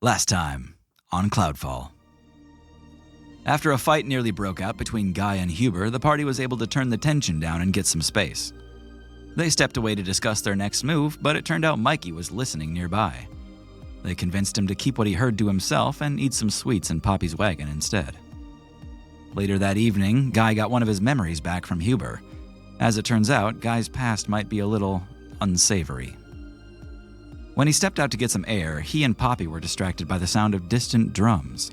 Last time on Cloudfall. After a fight nearly broke out between Guy and Huber, the party was able to turn the tension down and get some space. They stepped away to discuss their next move, but it turned out Mikey was listening nearby. They convinced him to keep what he heard to himself and eat some sweets in Poppy's wagon instead. Later that evening, Guy got one of his memories back from Huber. As it turns out, Guy's past might be a little unsavory. When he stepped out to get some air, he and Poppy were distracted by the sound of distant drums.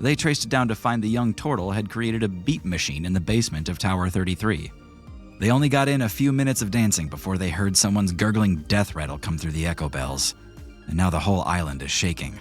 They traced it down to find the young turtle had created a beat machine in the basement of Tower 33. They only got in a few minutes of dancing before they heard someone's gurgling death rattle come through the echo bells, and now the whole island is shaking.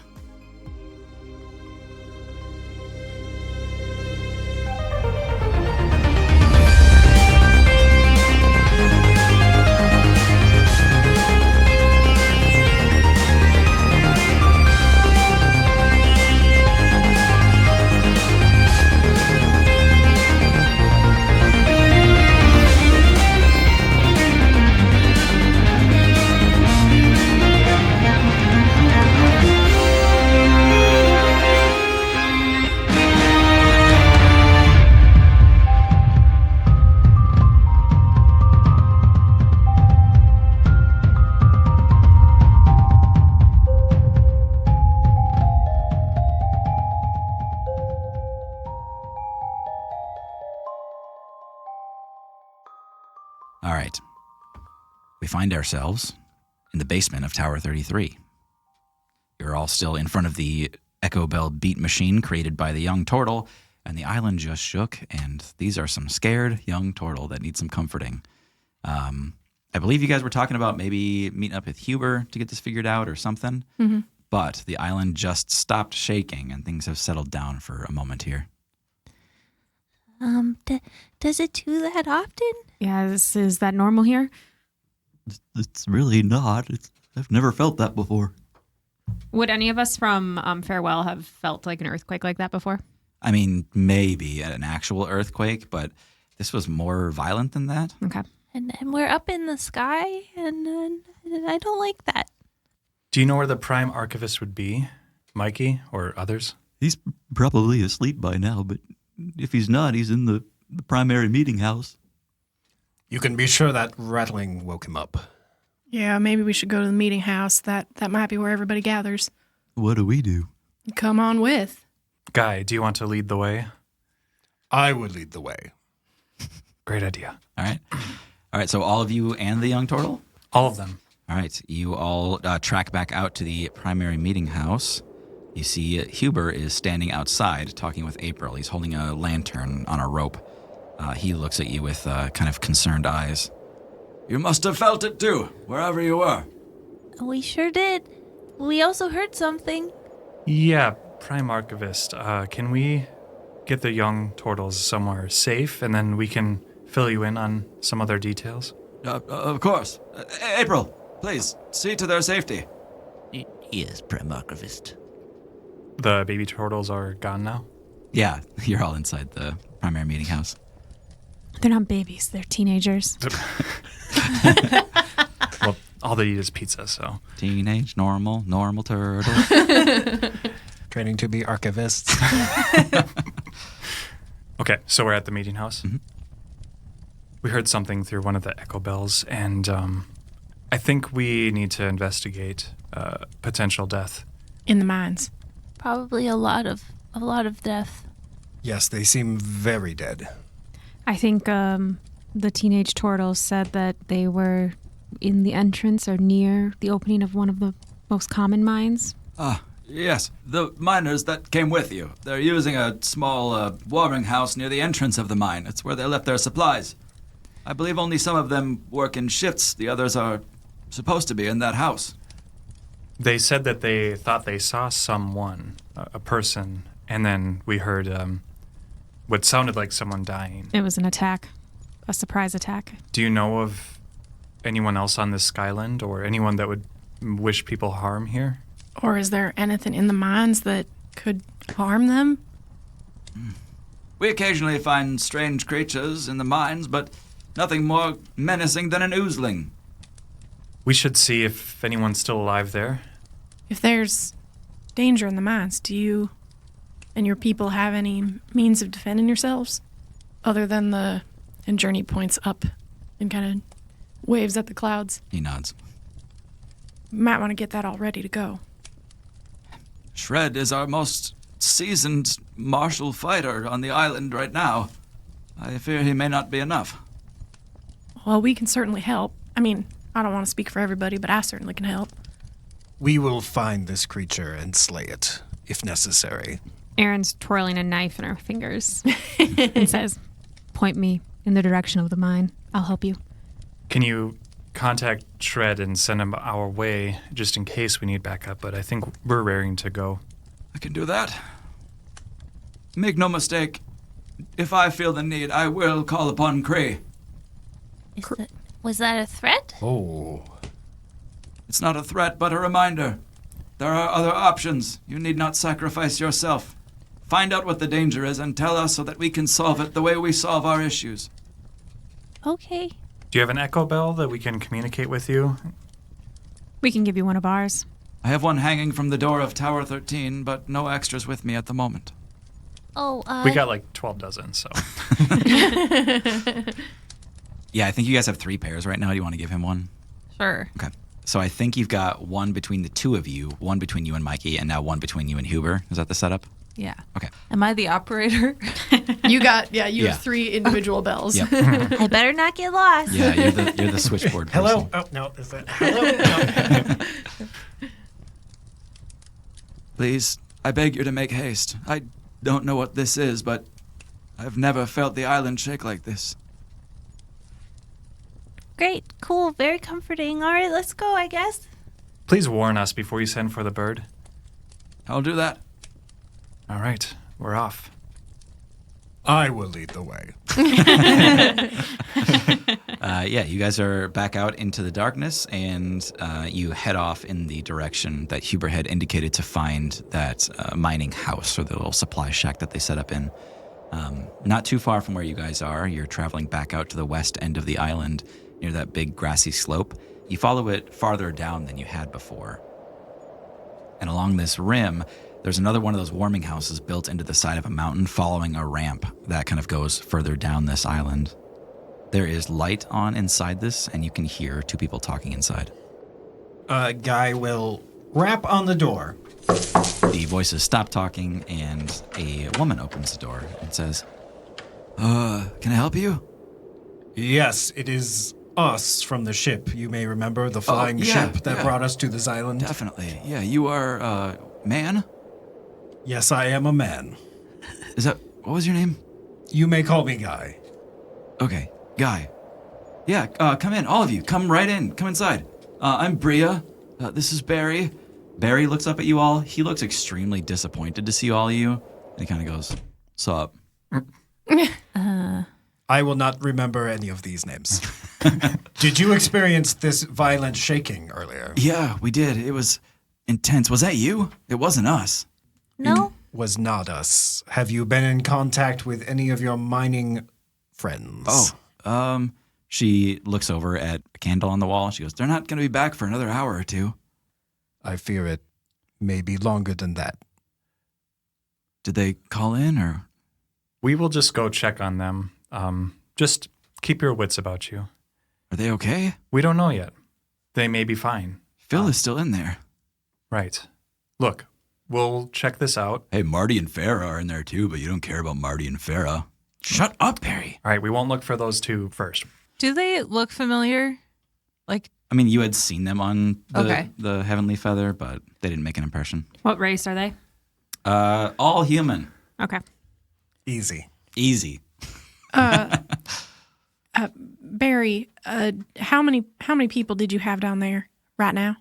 All right. We find ourselves in the basement of Tower 33. You're all still in front of the echo bell beat machine created by the young turtle, and the island just shook, and these are some scared young turtle that need some comforting. I believe you guys were talking about maybe meeting up with Huber to get this figured out or something, but the island just stopped shaking, and things have settled down for a moment here. Does it do that often? Yeah, is that normal here? It's really not. I've never felt that before. Would any of us from Farewell have felt like an earthquake like that before? I mean, maybe an actual earthquake, but this was more violent than that. Okay. And we're up in the sky, and I don't like that. Do you know where the Prime Archivist would be? Mikey or others? He's probably asleep by now, but if he's not, he's in the primary meeting house. You can be sure that rattling woke him up. Yeah, maybe we should go to the meeting house. That might be where everybody gathers. What do we do? Come on with. Guy, do you want to lead the way? I would lead the way. Great idea. All right, so all of you and the young turtle? All of them. All right, you all track back out to the primary meeting house. You see Huber is standing outside talking with April. He's holding a lantern on a rope. He looks at you with kind of concerned eyes. You must have felt it too, wherever you were. We sure did. We also heard something. Yeah, Prime Archivist. Can we get the young turtles somewhere safe, and then we can fill you in on some other details? Of course. April, please, see to their safety. Yes, Prime Archivist. The baby turtles are gone now? Yeah, you're all inside the primary meeting house. They're not babies. They're teenagers. Well, all they eat is pizza, so. Teenage, normal turtle. Training to be archivists. Okay, so we're at the meeting house. Mm-hmm. We heard something through one of the echo bells, and I think we need to investigate potential death. In the mines. Probably a lot of death. Yes, they seem very dead. I think the teenage turtles said that they were in the entrance or near the opening of one of the most common mines. Yes, the miners that came with you. They're using a small warming house near the entrance of the mine. It's where they left their supplies. I believe only some of them work in shifts. The others are supposed to be in that house. They said that they thought they saw someone, a person, and then we heard what sounded like someone dying. It was an attack, a surprise attack. Do you know of anyone else on this skyland or anyone that would wish people harm here? Or is there anything in the mines that could harm them? We occasionally find strange creatures in the mines, but nothing more menacing than an oozling. We should see if anyone's still alive there. If there's danger in the mines, do you and your people have any means of defending yourselves? Other than and Journey points up and kind of waves at the clouds. He nods. Might want to get that all ready to go. Shred is our most seasoned martial fighter on the island right now. I fear he may not be enough. Well, we can certainly help. I mean, I don't want to speak for everybody, but I certainly can help. We will find this creature and slay it, if necessary. Erin's twirling a knife in her fingers and says, "Point me in the direction of the mine. I'll help you." Can you contact Shred and send him our way just in case we need backup? But I think we're raring to go. I can do that. Make no mistake, if I feel the need, I will call upon Kree. Was that a threat? Oh. It's not a threat, but a reminder. There are other options. You need not sacrifice yourself. Find out what the danger is and tell us so that we can solve it the way we solve our issues. Okay. Do you have an echo bell that we can communicate with you? We can give you one of ours. I have one hanging from the door of Tower 13, but no extras with me at the moment. Oh, We got like 12 dozen, so. Yeah, I think you guys have 3 pairs right now. Do you want to give him one? sure. Okay. So I think you've got one between the two of you, one between you and Mikey, and now one between you and Huber. Is that the setup? Yeah. Okay. Am I the operator? You Yeah. have 3 individual bells. Yep. I better not get lost. Yeah, you're the switchboard person. Hello? Oh, no. Is that hello? No. Please, I beg you to make haste. I don't know what this is, but I've never felt the island shake like this. Great. Cool. Very comforting. All right, let's go, I guess. Please warn us before you send for the bird. I'll do that. All right, we're off. I will lead the way. Yeah, you guys are back out into the darkness, and you head off in the direction that Huber had indicated to find that mining house, or the little supply shack that they set up in. Not too far from where you guys are, you're traveling back out to the west end of the island, near that big grassy slope. You follow it farther down than you had before. And along this rim, there's another one of those warming houses built into the side of a mountain following a ramp that kind of goes further down this island. There is light on inside this, and you can hear 2 people talking inside. Guy will rap on the door. The voices stop talking, and a woman opens the door and says, can I help you? Yes, it is us from the ship. You may remember the flying yeah, ship that yeah. brought us to this island. Definitely. Yeah, you are, man? Yes, I am a man. What was your name? You may call me Guy. Okay, Guy. Yeah, come in, all of you. Come right in. Come inside. I'm Bria. This is Barry. Barry looks up at you all. He looks extremely disappointed to see all of you. And he kind of goes, "Sup?" I will not remember any of these names. Did you experience this violent shaking earlier? Yeah, we did. It was intense. Was that you? It wasn't us. No? Was not us. Have you been in contact with any of your mining friends? She looks over at a candle on the wall. She goes, "They're not going to be back for another hour or 2. I fear it may be longer than that. Did they call in or?" We will just go check on them. Just keep your wits about you. Are they okay? We don't know yet. They may be fine. Phil is still in there. Right. Look, we'll check this out. Hey, Marty and Farah are in there too, but you don't care about Marty and Farah. Shut up, Barry. All right, we won't look for those 2 first. Do they look familiar? Like, I mean, you had seen them on Okay. the Heavenly Feather, but they didn't make an impression. What race are they? All human. Okay. Easy. Easy. Barry, how many people did you have down there right now?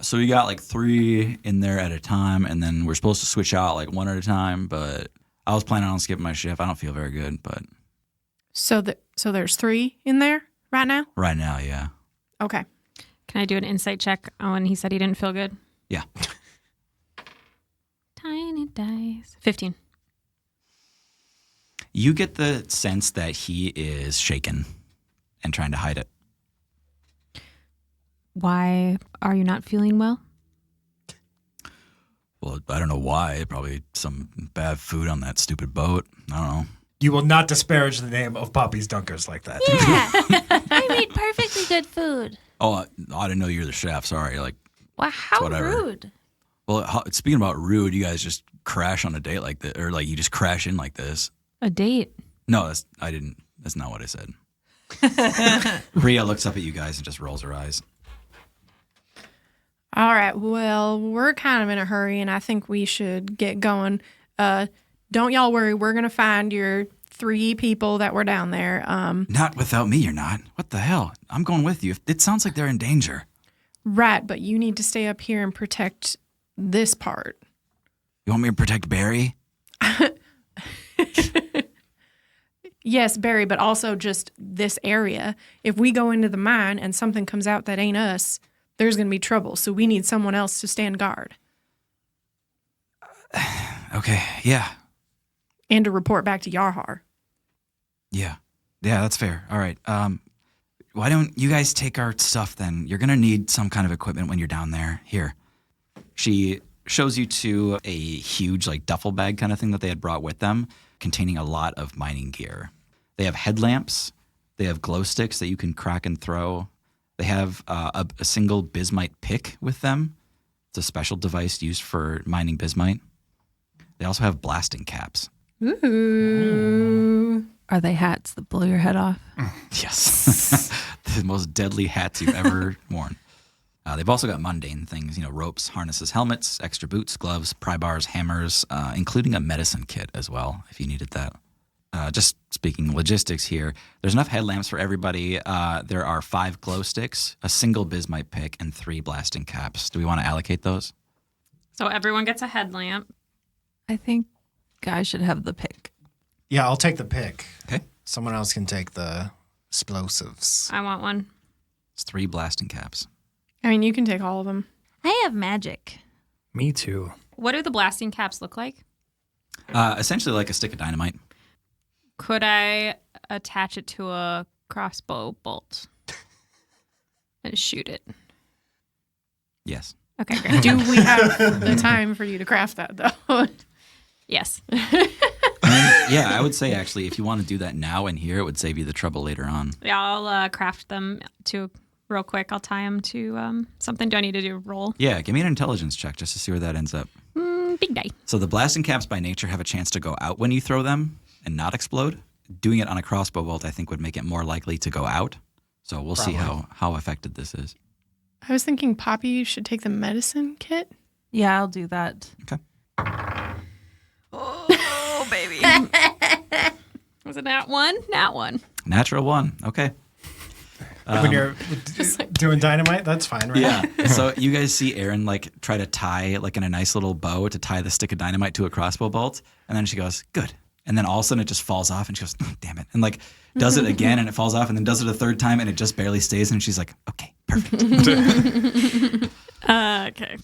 So we got like 3 in there at a time, and then we're supposed to switch out like 1 at a time, but I was planning on skipping my shift. I don't feel very good, but So there's 3 in there right now? right now, yeah. Okay. Can I do an insight check when he said he didn't feel good? Yeah. Tiny dice. 15. You get the sense that he is shaken and trying to hide it. Why are you not feeling well? I don't know why. Probably some bad food on that stupid boat. I don't know. You will not disparage the name of Poppy's Dunkers like that. Yeah. I made perfectly good food. Oh, I didn't know you were the chef. Sorry. Like, Wow, how whatever. rude. well, speaking about rude, you guys just crash on a date like this, or like you just crash in like this. A date. No, that's not what I said. Rhea looks up at you guys and just rolls her eyes. All right. Well, we're kind of in a hurry, and I think we should get going. Don't y'all worry. We're going to find your 3 people that were down there. Not without me, you're not. What the hell? I'm going with you. It sounds like they're in danger. Right, but you need to stay up here and protect this part. You want me to protect Barry? Yes, Barry, but also just this area. If we go into the mine and something comes out that ain't us, there's going to be trouble. So we need someone else to stand guard Okay, yeah. and to report back to Yarhar. Yeah, that's fair. All right. Why don't you guys take our stuff then? You're gonna need some kind of equipment when you're down there. Here. She shows you to a huge like duffel bag kind of thing that they had brought with them, containing a lot of mining gear. They have headlamps. They have glow sticks that you can crack and throw. They have a single bismite pick with them. It's a special device used for mining bismite. They also have blasting caps. Ooh. Are they hats that blow your head off? Yes. The most deadly hats you've ever worn. They've also got mundane things, ropes, harnesses, helmets, extra boots, gloves, pry bars, hammers, including a medicine kit as well, if you needed that. Just speaking logistics here, there's enough headlamps for everybody. There are 5 glow sticks, a single bismite pick, and 3 blasting caps. Do we want to allocate those? So everyone gets a headlamp. I think Guy should have the pick. Yeah, I'll take the pick. Okay. Someone else can take the explosives. I want one. It's 3 blasting caps. I mean, you can take all of them. I have magic. Me too. What do the blasting caps look like? Essentially like a stick of dynamite. Could I attach it to a crossbow bolt and shoot it? Yes. Okay, great. Do we have the time for you to craft that, though? Yes. Yeah, I would say actually if you want to do that now and here, it would save you the trouble later on. Yeah, I'll craft them real quick. I'll tie them to something. Do I need to do a roll? Yeah, give me an intelligence check just to see where that ends up. Big die. So the blasting caps by nature have a chance to go out when you throw them and not explode. Doing it on a crossbow bolt, I think, would make it more likely to go out. So we'll see how effective this is. I was thinking Poppy should take the medicine kit. Yeah, I'll do that. Okay. Oh, baby. Was it that one? That one. Natural 1. Okay. When you're doing dynamite, that's fine, right? Yeah. So you guys see Erin try to tie in a nice little bow to tie the stick of dynamite to a crossbow bolt, and then she goes, "Good." And then all of a sudden it just falls off, and she goes, "Oh, damn it!" And does it again, and it falls off, and then does it a third time, and it just barely stays, and she's like, "Okay, perfect." Okay.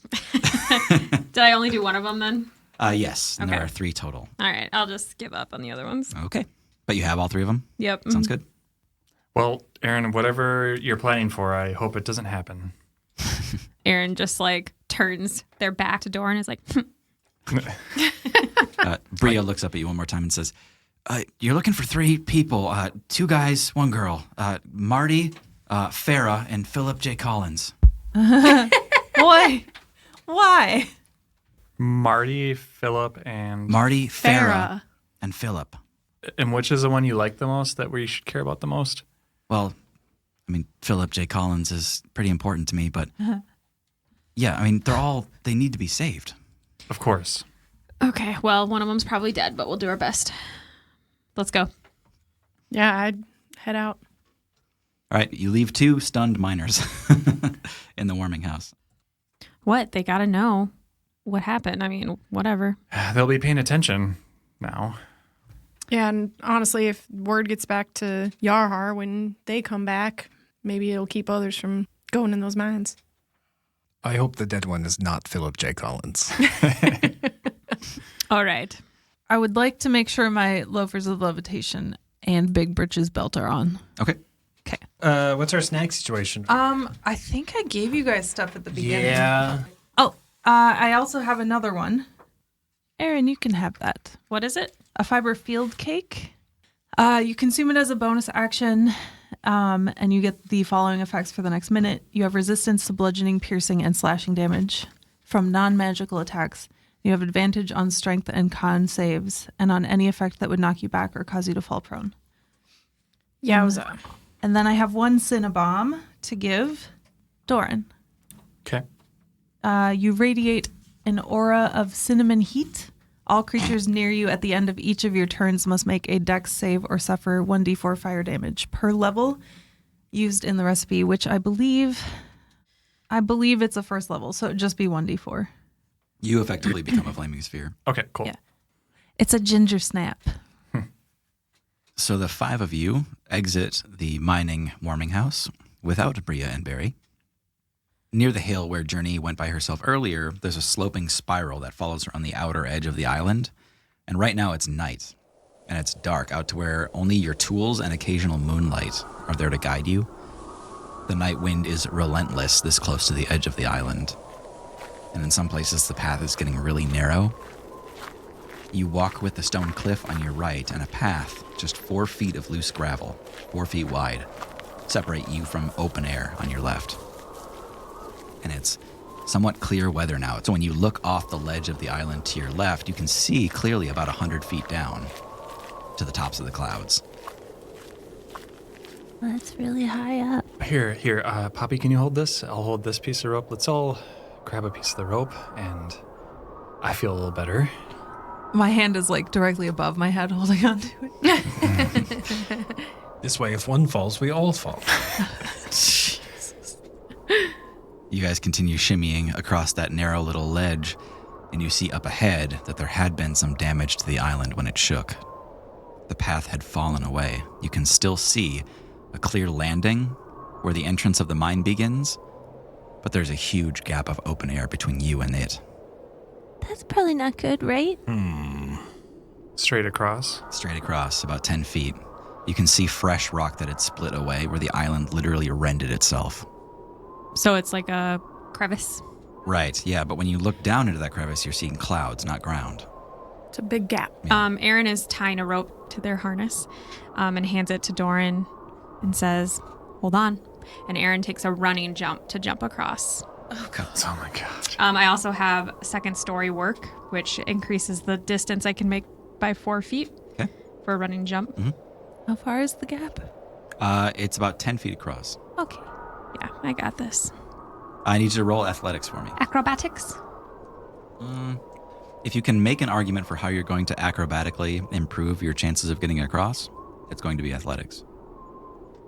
Did I only do one of them then? Yes. And Okay. there are 3 total. All right. I'll just give up on the other ones. Okay. But you have all 3 of them. Yep. Sounds good. Well, Aaron, whatever you're planning for, I hope it doesn't happen. Aaron just turns their back to door and is like, Bria looks up at you one more time and says, "You're looking for 3 people, 2 guys, 1 girl, Marty, Farah, and Philip J. Collins." Why? Why? Marty, Philip, and... Marty, Farah, Farah. and Philip. And which is the one you like the most, that we should care about the most? Well, I mean, Philip J. Collins is pretty important to me, but yeah, I mean, they need to be saved. Of course. okay, well, one of them's probably dead, but we'll do our best. Let's go. Yeah, I'd head out. All right, you leave 2 stunned miners in the warming house. What? They gotta know what happened. I mean, whatever. They'll be paying attention now. Yeah, and honestly, if word gets back to Yarhar when they come back, maybe it'll keep others from going in those mines. I hope the dead one is not Philip J. Collins. All right. I would like to make sure my loafers of levitation and big britches belt are on. Okay. What's our snack situation? I think I gave you guys stuff at the beginning. Yeah. Oh, I also have another one. Aaron, you can have that. What is it? A fiber field cake. You consume it as a bonus action, and you get the following effects for the next minute. You have resistance to bludgeoning, piercing, and slashing damage from non-magical attacks. You have advantage on strength and con saves, and on any effect that would knock you back or cause you to fall prone. Yowza. And then I have one Cinnabomb to give Doran. Okay. You radiate an aura of cinnamon heat. All creatures near you at the end of each of your turns must make a dex save or suffer 1d4 fire damage per level used in the recipe, which I believe it's a first level, so it'd just be 1d4. You effectively become a flaming sphere. Okay, cool. Yeah. It's a ginger snap. So the 5 of you exit the mining warming house without Bria and Barry. Near the hill where Journey went by herself earlier, there's a sloping spiral that follows her on the outer edge of the island. And right now it's night, and it's dark out to where only your tools and occasional moonlight are there to guide you. The night wind is relentless this close to the edge of the island. And in some places the path is getting really narrow. You walk with the stone cliff on your right and a path, just 4 feet of loose gravel, 4 feet wide, separate you from open air on your left. And it's somewhat clear weather now. So when you look off the ledge of the island to your left, you can see clearly about 100 feet down to the tops of the clouds. That's really high up. Here, Poppy, can you hold this? I'll hold this piece of rope. Let's all grab a piece of the rope, and I feel a little better. My hand is like directly above my head holding on to it. This way, if one falls, we all fall. You guys continue shimmying across that narrow little ledge, and you see up ahead that there had been some damage to the island when it shook. The path had fallen away. You can still see a clear landing where the entrance of the mine begins, but there's a huge gap of open air between you and it. That's probably not good, right? Straight across. Straight across, about 10 feet. You can see fresh rock that had split away where the island literally rended itself. So it's like a crevice. Right, yeah, but when you look down into that crevice, you're seeing clouds, not ground. It's a big gap. Aaron is tying a rope to their harness and hands it to Doran and says, "Hold on." And Aaron takes a running jump to jump across. Oh my gosh. I also have second story work, which increases the distance I can make by 4 feet for a running jump. Mm-hmm. How far is the gap? It's about 10 feet across. Okay. Yeah, I got this. I need you to roll athletics for me. Acrobatics? If you can make an argument for how you're going to acrobatically improve your chances of getting across, it's going to be athletics.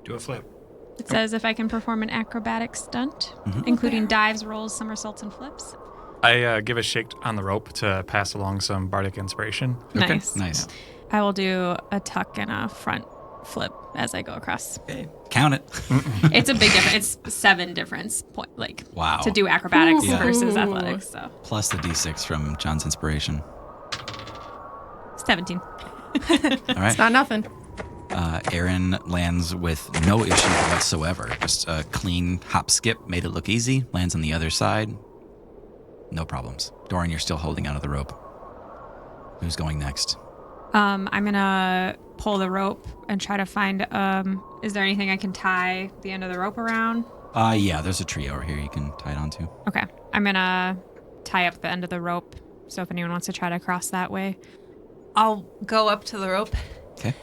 Do a flip. It says if I can perform an acrobatic stunt, including dives, rolls, somersaults, and flips. I give a shake on the rope to pass along some bardic inspiration. Nice. Nice. I will do a tuck and a front flip as I go across. Okay. Count it. It's a big difference. It's 7 difference Wow. to do acrobatics Yeah. versus athletics. So Plus the d6 from John's inspiration. 17. All right. It's not nothing. Aaron lands with no issue whatsoever. Just a clean hop skip, made it look easy. Lands on the other side. No problems. Doran, you're still holding onto the rope. Who's going next? I'm gonna pull the rope and try to find. Is there anything I can tie the end of the rope around? Yeah, there's a tree over here you can tie it onto. Okay, I'm gonna tie up the end of the rope. So if anyone wants to try to cross that way, I'll go up to the rope. Okay.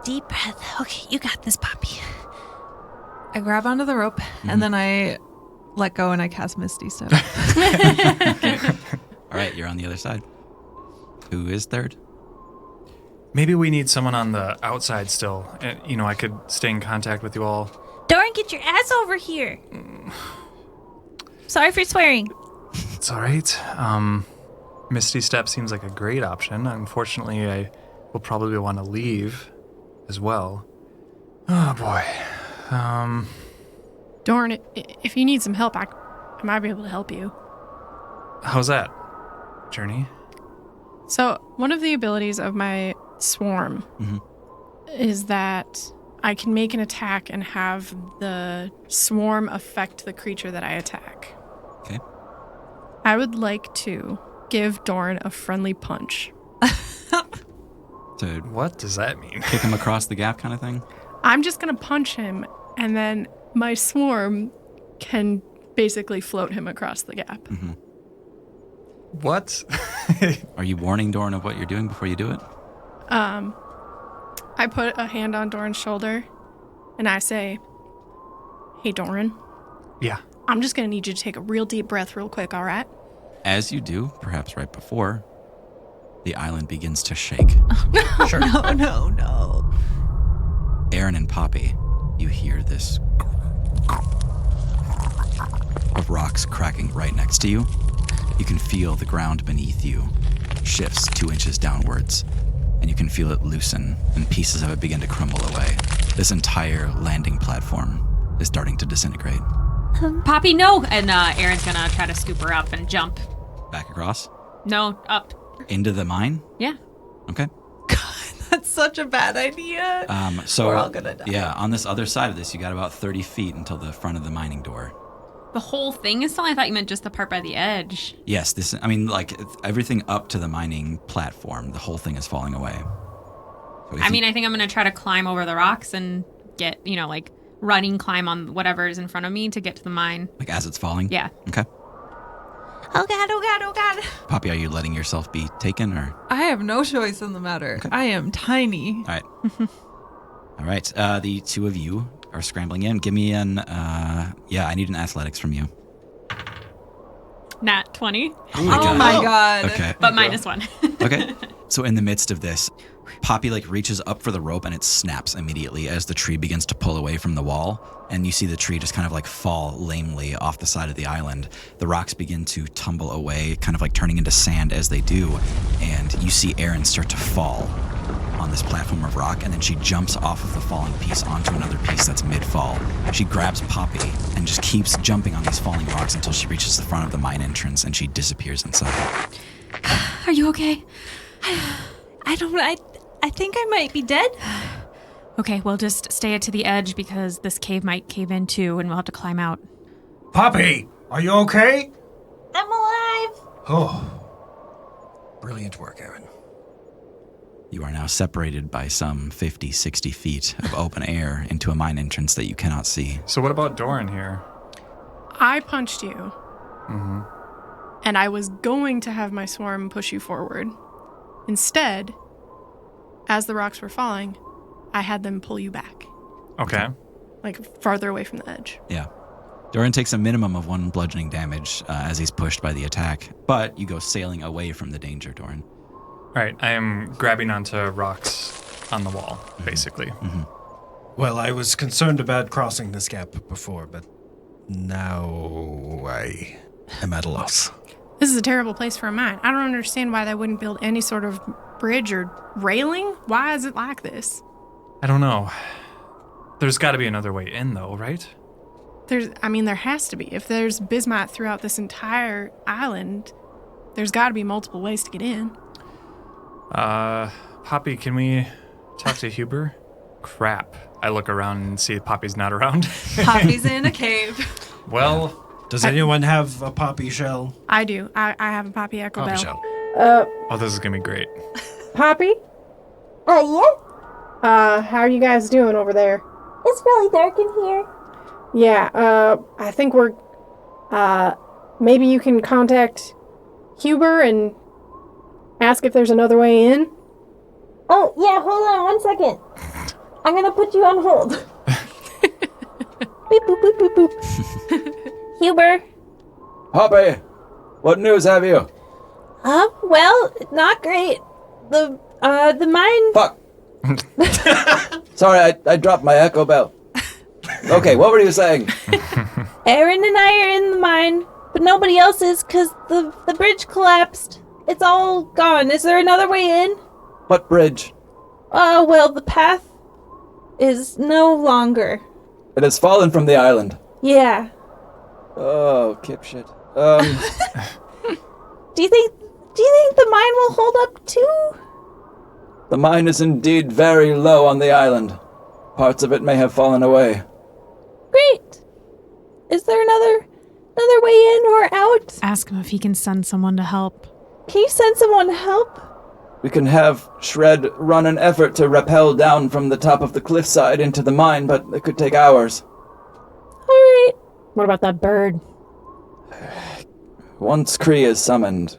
Deep breath. Okay, you got this, Poppy. I grab onto the rope, and then I let go and I cast Misty Step. All right, you're on the other side. Who is third? Maybe we need someone on the outside still. I could stay in contact with you all. Doran, get your ass over here. Sorry for swearing. It's all right. Misty Step seems like a great option. Unfortunately, I will probably want to leave as well. Oh, boy. Darn it. If you need some help, I might be able to help you. How's that, Journey? So, one of the abilities of my swarm is that I can make an attack and have the swarm affect the creature that I attack. Okay. I would like to give Doran a friendly punch. To What does that mean? kick him across the gap kind of thing? I'm just going to punch him, and then my swarm can basically float him across the gap. What? Are you warning Doran of what you're doing before you do it? I put a hand on Doran's shoulder, and I say, "Hey, Doran, Yeah. I'm just going to need you to take a real deep breath real quick, all right?" As you do, perhaps right before, the island begins to shake. Sure. No. Aaron and Poppy, you hear this of rocks cracking right next to you. You can feel the ground beneath you shifts 2 inches downwards, and you can feel it loosen, and pieces of it begin to crumble away. This entire landing platform is starting to disintegrate. Poppy, no! And Aaron's gonna try to scoop her up and jump. Back across? No, up. Into the mine? Yeah. Okay. That's such a bad idea. So We're all gonna die. Yeah, on this other side of this, you got about 30 feet until the front of the mining door. The whole thing is still? I thought you meant just the part by the edge. Yes, everything up to the mining platform, the whole thing is falling away. So I think I'm gonna try to climb over the rocks and get, running climb on whatever is in front of me to get to the mine. like as it's falling? Yeah. Okay. Oh God. Poppy, are you letting yourself be taken or? I have no choice in the matter. Okay. I am tiny. All right. All right. The two of you are scrambling in. Give me I need an athletics from you. Nat 20, Oh my Oh my God. Okay. but -1. Okay. So in the midst of this, Poppy reaches up for the rope and it snaps immediately as the tree begins to pull away from the wall. And you see the tree just kind of fall lamely off the side of the island. The rocks begin to tumble away, kind of turning into sand as they do. And you see Erin start to fall on this platform of rock, and then she jumps off of the falling piece onto another piece that's mid-fall. She grabs Poppy and just keeps jumping on these falling rocks until she reaches the front of the mine entrance and she disappears inside. Are you okay? I think I might be dead. Okay, we'll just stay to the edge because this cave might cave in too and we'll have to climb out. Poppy, are you okay? I'm alive. Oh. Brilliant work, Aaron. You are now separated by some 50, 60 feet of open air into a mine entrance that you cannot see. So what about Doran here? I punched you, and I was going to have my swarm push you forward. Instead, as the rocks were falling, I had them pull you back, Okay. farther away from the edge. Yeah. Doran takes a minimum of 1 bludgeoning damage as he's pushed by the attack, but you go sailing away from the danger, Doran. All right. I am grabbing onto rocks on the wall, basically. Well, I was concerned about crossing this gap before, but now I am at a loss. This is a terrible place for a mine. I don't understand why they wouldn't build any sort of bridge or railing. Why is it like this? I don't know. There's got to be another way in, though, right? There has to be. If there's bismuth throughout this entire island, there's got to be multiple ways to get in. Poppy, can we talk to Huber? Crap. I look around and see Poppy's not around. Poppy's in a cave. Well, Does anyone have a poppy shell? I do. I have a Poppy Echo Poppy Bell. shell. oh, this is going to be great. Poppy? Yeah? How are you guys doing over there? It's really dark in here. Yeah, I think we're, maybe you can contact Huber and ask if there's another way in? Oh, yeah, hold on 1 second. I'm gonna put you on hold. Beep, boop, boop, boop, boop. Huber? Poppy, what news have you? Well, not great. The mine... Fuck. Sorry, I dropped my echo bell. Okay, what were you saying? Aaron and I are in the mine, but nobody else is because the bridge collapsed. It's all gone. Is there another way in? What bridge? Well, the path is no longer. It has fallen from the island. Yeah. Oh, kip shit. Do you think the mine will hold up too? The mine is indeed very low on the island. Parts of it may have fallen away. Great. Is there another another way in or out? Ask him if he can send someone to help. Can you send someone to help? We can have Shred run an effort to rappel down from the top of the cliffside into the mine, but it could take hours. All right. What about that bird? Once Kree is summoned,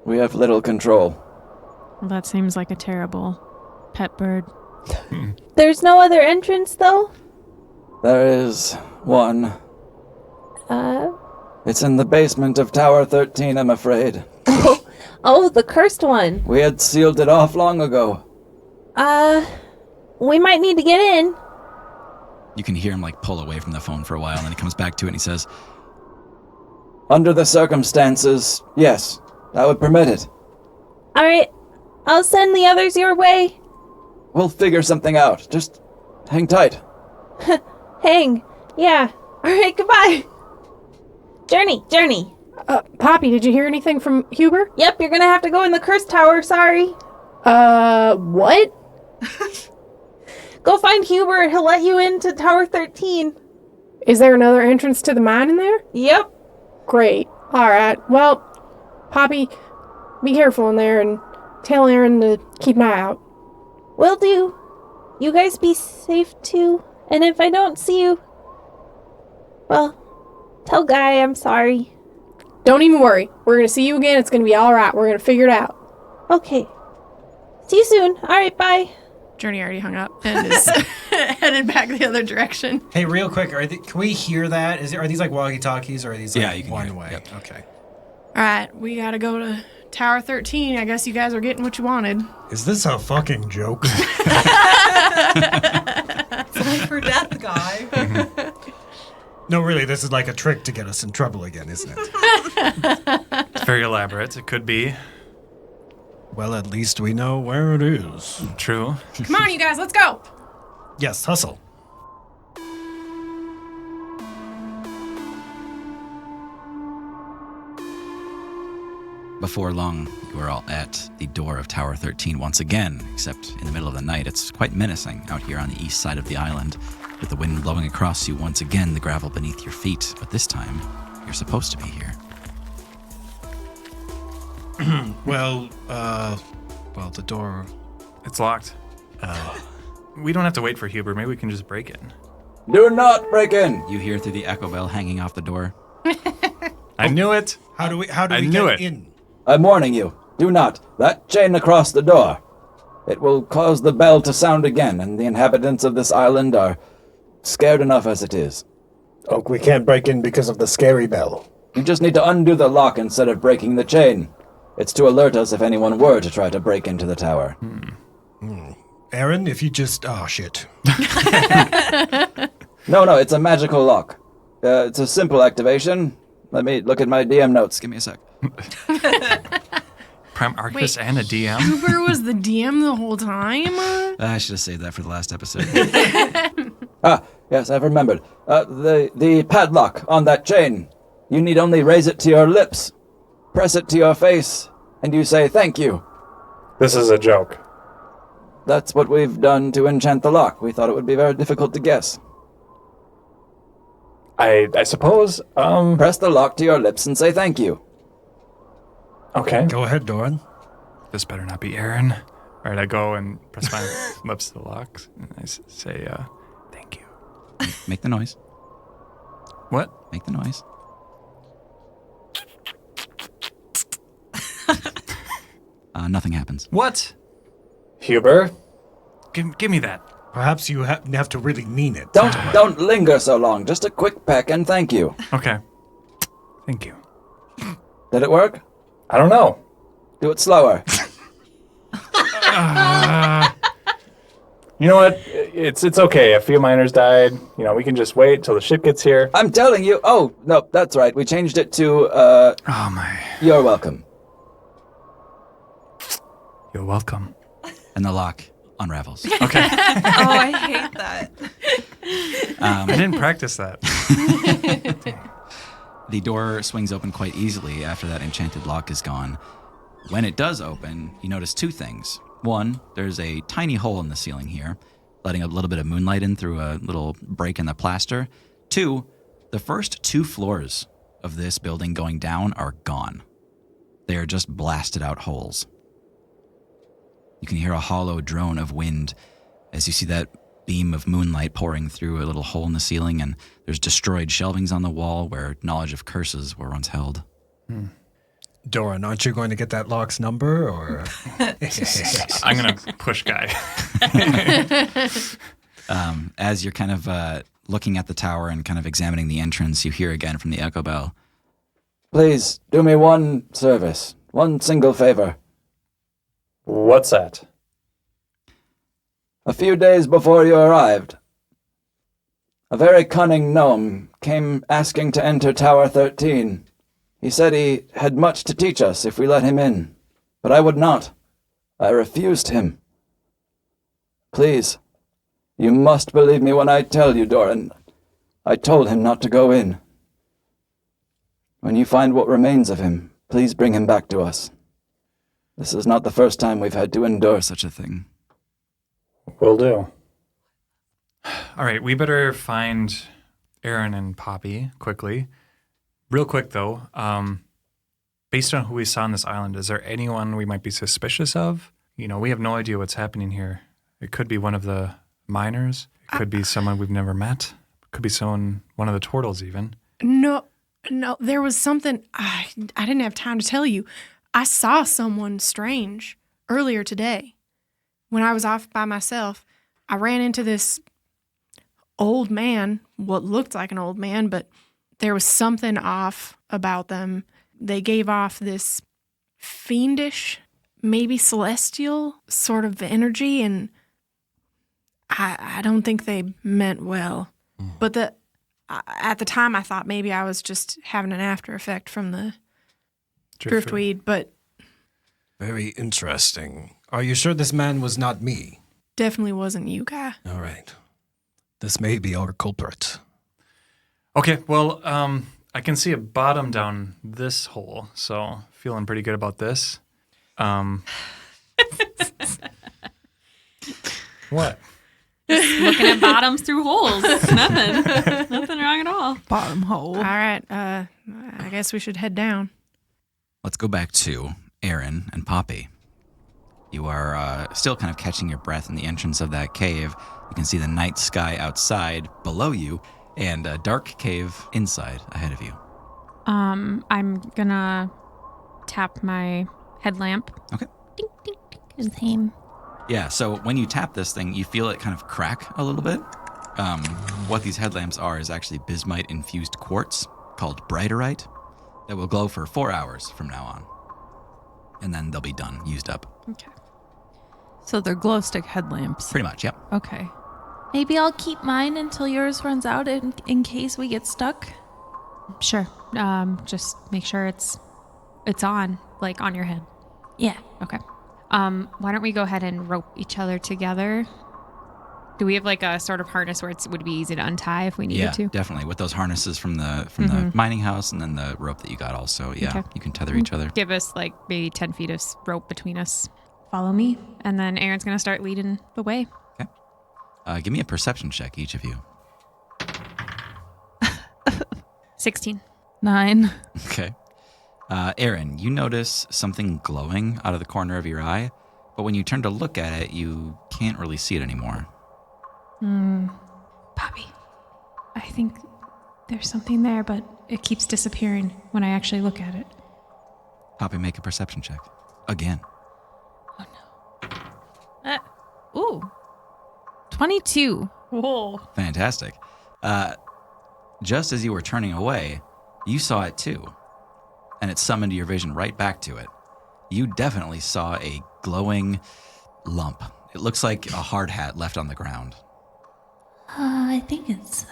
we have little control. Well, that seems like a terrible pet bird. There's no other entrance, though? There is one. Uh, It's in the basement of Tower 13, I'm afraid. oh, the cursed one. We had sealed it off long ago. We might need to get in. You can hear him like pull away from the phone for a while, and then he comes back to it and he says, Under the circumstances, yes, I would permit it. All right. I'll send the others your way. We'll figure something out. Just hang tight. Hang. Yeah. All right, goodbye. Journey. Poppy, did you hear anything from Huber? Yep, you're gonna have to go in the cursed tower, sorry. What? Go find Huber, he'll let you into Tower 13. Is there another entrance to the mine in there? Yep. Great. Alright. Well, Poppy, be careful in there and tell Aaron to keep an eye out. Will do. You guys be safe too. And if I don't see you, well, tell Guy I'm sorry. Don't even worry. We're gonna see you again. It's gonna be alright. We're gonna figure it out. Okay. See you soon. All right, bye. Journey already hung up and is headed back the other direction. Hey, real quick, can we hear that? Are these like walkie-talkies or are these like Yeah, you can one hear it. way? Yep. Okay. All right, we gotta go to Tower 13. I guess you guys are getting what you wanted. Is this a fucking joke? Life or death, Guy. No, really, this is like a trick to get us in trouble again, isn't it? It's very elaborate. It could be. Well, at least we know where it is. True. Come on, you guys, let's go. Yes, hustle. Before long, you are all at the door of Tower 13 once again, except in the middle of the night. It's quite menacing out here on the east side of the island, with the wind blowing across you once again, the gravel beneath your feet. But this time, you're supposed to be here. Well, the door. It's locked. We don't have to wait for Huber. Maybe we can just break it. Do not break in! You hear through the echo bell hanging off the door. I knew it. How do we knew get it. in? I'm warning you. Do not. That chain across the door. It will cause the bell to sound again, and the inhabitants of this island are scared enough as it is. Oh, we can't break in because of the scary bell. You just need to undo the lock instead of breaking the chain. It's to alert us if anyone were to try to break into the tower. Aaron, if you just... Oh, shit. No, it's a magical lock. It's a simple activation. Let me look at my DM notes. Give me a sec. Prime Archivist and a DM? Huber was the DM the whole time? I should have saved that for the last episode. Yes, I've remembered. The padlock on that chain. You need only raise it to your lips, press it to your face, and you say thank you. This is a joke. That's what we've done to enchant the lock. We thought it would be very difficult to guess. I suppose, Press the lock to your lips and say thank you. Okay. Go ahead, Doran. This better not be Aaron. All right, I go and press my lips to the lock, and I say, thank you. Make the noise. What? Make the noise. Nothing happens. What? Huber? Give me that. Perhaps you have to really mean it. Don't linger so long. Just a quick peck and thank you. Okay. Thank you. Did it work? I don't know. Do it slower. You know what? It's okay. A few miners died. You know, we can just wait till the ship gets here. I'm telling you. Oh, no, that's right. We changed it to, Oh, my. you're welcome. You're welcome. And the lock unravels. Okay. Oh, I hate that. I didn't practice that. The door swings open quite easily after that enchanted lock is gone. When it does open, you notice two things. One, there's a tiny hole in the ceiling here, letting a little bit of moonlight in through a little break in the plaster. Two, the first two floors of this building going down are gone. They are just blasted out holes. You can hear a hollow drone of wind as you see that beam of moonlight pouring through a little hole in the ceiling, and there's destroyed shelvings on the wall where knowledge of curses were once held. Doran, aren't you going to get that Locke's number, or? I'm going to push Guy. As you're kind of looking at the tower and kind of examining the entrance, you hear again from the echo bell. Please, do me one service. One single favor. What's that? A few days before you arrived, a very cunning gnome came asking to enter Tower 13. He said he had much to teach us if we let him in, but I would not. I refused him. Please, you must believe me when I tell you, Doran. I told him not to go in. When you find what remains of him, please bring him back to us. This is not the first time we've had to endure such a thing. Will do. All right, we better find Aaron and Poppy quickly. Real quick, though, based on who we saw on this island, is there anyone we might be suspicious of? You know, we have no idea what's happening here. It could be one of the miners. It could be someone we've never met. It could be one of the turtles, even. No, there was something I didn't have time to tell you. I saw someone strange earlier today. When I was off by myself, I ran into this old man, what looked like an old man, but there was something off about them. They gave off this fiendish, maybe celestial sort of energy, and I don't think they meant well. But at the time, I thought maybe I was just having an after effect from the driftweed, but... Very interesting. Are you sure this man was not me? Definitely wasn't you, Guy. All right. This may be our culprit. Okay, well, I can see a bottom down this hole, so feeling pretty good about this. What? Just looking at bottoms through holes. Nothing wrong at all. Bottom hole. All right, I guess we should head down. Let's go back to Aaron and Poppy. You are still kind of catching your breath in the entrance of that cave. You can see the night sky outside below you and a dark cave inside ahead of you. I'm gonna tap my headlamp. Okay. Ding, ding, ding. Same. Yeah, so when you tap this thing, you feel it kind of crack a little bit. What these headlamps are is actually bismuth-infused quartz called brighterite that will glow for 4 hours from now on. And then they'll be done, used up. Okay. So they're glow stick headlamps. Pretty much, yep. Okay. Maybe I'll keep mine until yours runs out in case we get stuck. Sure. Just make sure it's on, like on your head. Yeah. Okay. Why don't we go ahead and rope each other together? Do we have like a sort of harness where it would be easy to untie if we needed to? Yeah, definitely. With those harnesses from the mining house and then the rope that you got also. Yeah, Okay. You can tether each other. Give us like maybe 10 feet of rope between us. Follow me. And then Aaron's going to start leading the way. Okay. Give me a perception check, each of you. 16. 9. Okay. Aaron, you notice something glowing out of the corner of your eye, but when you turn to look at it, you can't really see it anymore. Poppy, I think there's something there, but it keeps disappearing when I actually look at it. Poppy, make a perception check. Again. Ooh. 22. Whoa. Fantastic. Just as you were turning away, you saw it too. And it summoned your vision right back to it. You definitely saw a glowing lump. It looks like a hard hat left on the ground. I think it's,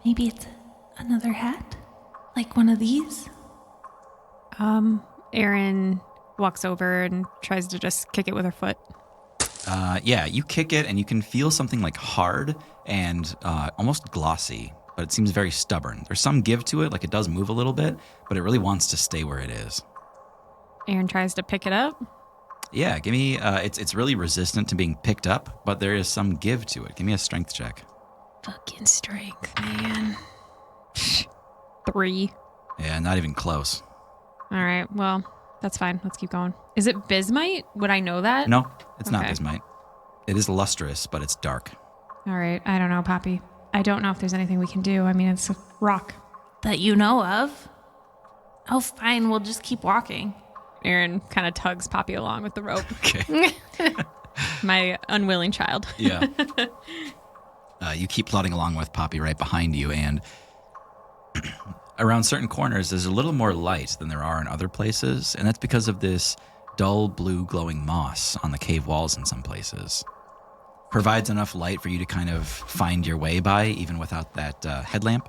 maybe it's another hat? Like one of these? Erin walks over and tries to just kick it with her foot. Yeah, you kick it and you can feel something like hard and almost glossy, but it seems very stubborn. There's some give to it, like it does move a little bit, but it really wants to stay where it is. Erin tries to pick it up. Yeah, give me, it's really resistant to being picked up, but there is some give to it. Give me a strength check. Fucking strength, man. 3. Yeah, not even close. All right. Well, that's fine. Let's keep going. Is it bismite? Would I know that? No, it's not Okay. bismite. It is lustrous, but it's dark. All right. I don't know, Poppy. I don't know if there's anything we can do. I mean, it's a rock. That you know of? Oh, fine. We'll just keep walking. Aaron kind of tugs Poppy along with the rope. Okay. My unwilling child. Yeah. You keep plodding along with Poppy right behind you, and around certain corners, there's a little more light than there are in other places, and that's because of this dull blue glowing moss on the cave walls in some places. Provides enough light for you to kind of find your way by, even without that headlamp.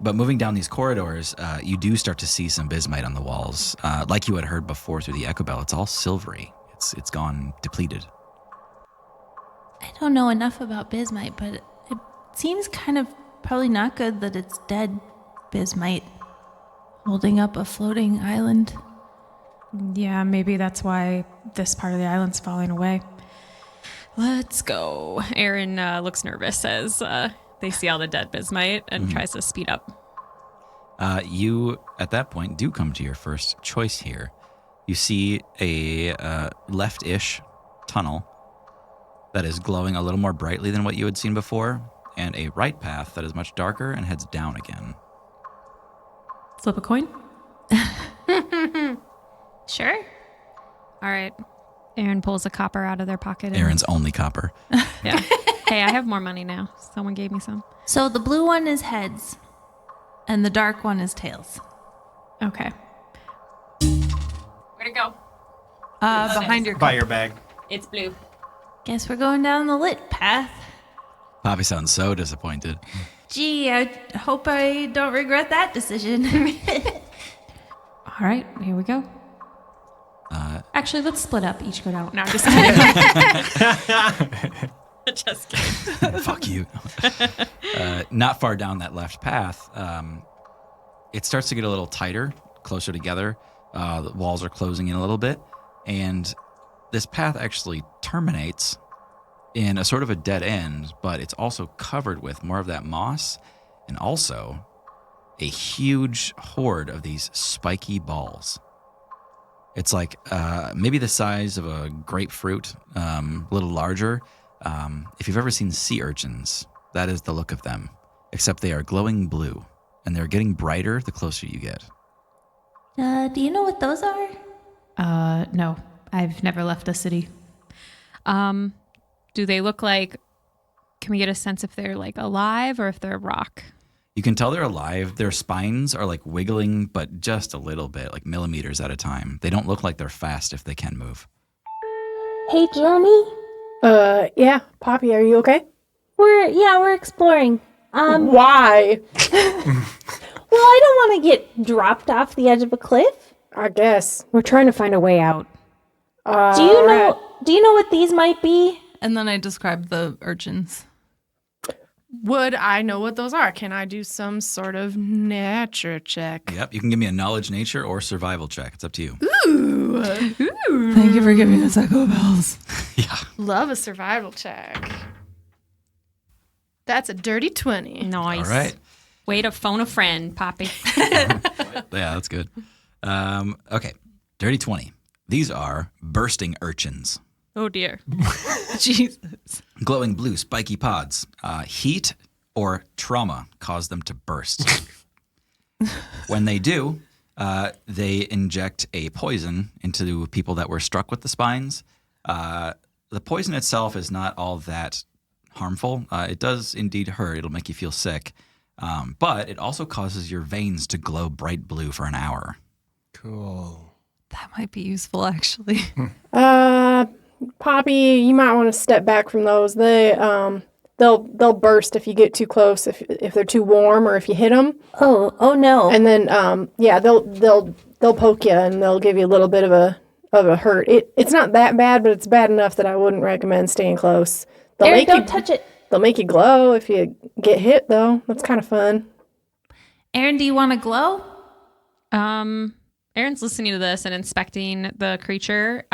But moving down these corridors, you do start to see some bismite on the walls. Like you had heard before through the echo bell, it's all silvery. It's gone depleted. I don't know enough about bismite, but it seems kind of probably not good that it's dead bismite holding up a floating island. Yeah, maybe that's why this part of the island's falling away. Let's go. Aaron looks nervous as they see all the dead bismite and tries to speed up. You, at that point, do come to your first choice here. You see a left-ish tunnel that is glowing a little more brightly than what you had seen before, and a right path that is much darker and heads down again. Flip a coin? Sure. All right. Aaron pulls a copper out of their pocket. And, Aaron's only copper. Yeah. Hey, I have more money now. Someone gave me some. So the blue one is heads, and the dark one is tails. Okay. Where'd it go? Behind your By your bag. It's blue. Guess we're going down the lit path. Poppy sounds so disappointed. Gee, I hope I don't regret that decision. All right, here we go. Actually, let's split up. Each go down. No, I'm just kidding. Just kidding. Fuck you. Not far down that left path, it starts to get a little tighter, closer together. The walls are closing in a little bit. And this path actually terminates in a sort of a dead end, but it's also covered with more of that moss and also a huge horde of these spiky balls. It's like maybe the size of a grapefruit, a little larger. If you've ever seen sea urchins, that is the look of them, except they are glowing blue, and they're getting brighter the closer you get. Do you know what those are? No. I've never left the city. Do they look like, can we get a sense if they're like alive or if they're a rock? You can tell they're alive. Their spines are like wiggling, but just a little bit, like millimeters at a time. They don't look like they're fast if they can move. Hey, Journey. Yeah. Poppy, are you okay? We're exploring. Why? Well, I don't want to get dropped off the edge of a cliff. I guess. We're trying to find a way out. Do you know what these might be? And then I described the urchins. Would I know what those are? Can I do some sort of nature check? Yep, you can give me a knowledge, nature, or survival check. It's up to you. Ooh. Thank you for giving us echo bells. Yeah. Love a survival check. That's a dirty 20. Nice. All right. Way to phone a friend, Poppy. Yeah, that's good. Okay, dirty 20. These are bursting urchins. Oh, dear. Jesus. Glowing blue, spiky pods. Heat or trauma cause them to burst. When they do, they inject a poison into people that were struck with the spines. The poison itself is not all that harmful. It does indeed hurt. It'll make you feel sick. But it also causes your veins to glow bright blue for an hour. Cool. That might be useful, actually. Poppy, you might want to step back from those. They'll burst if you get too close, if they're too warm or if you hit them. Oh no. And then they'll poke you and they'll give you a little bit of a hurt. It's not that bad, but it's bad enough that I wouldn't recommend staying close. Eric, don't touch it. They'll make you glow if you get hit, though. That's kind of fun. Aaron, do you want to glow? Aaron's listening to this and inspecting the creature.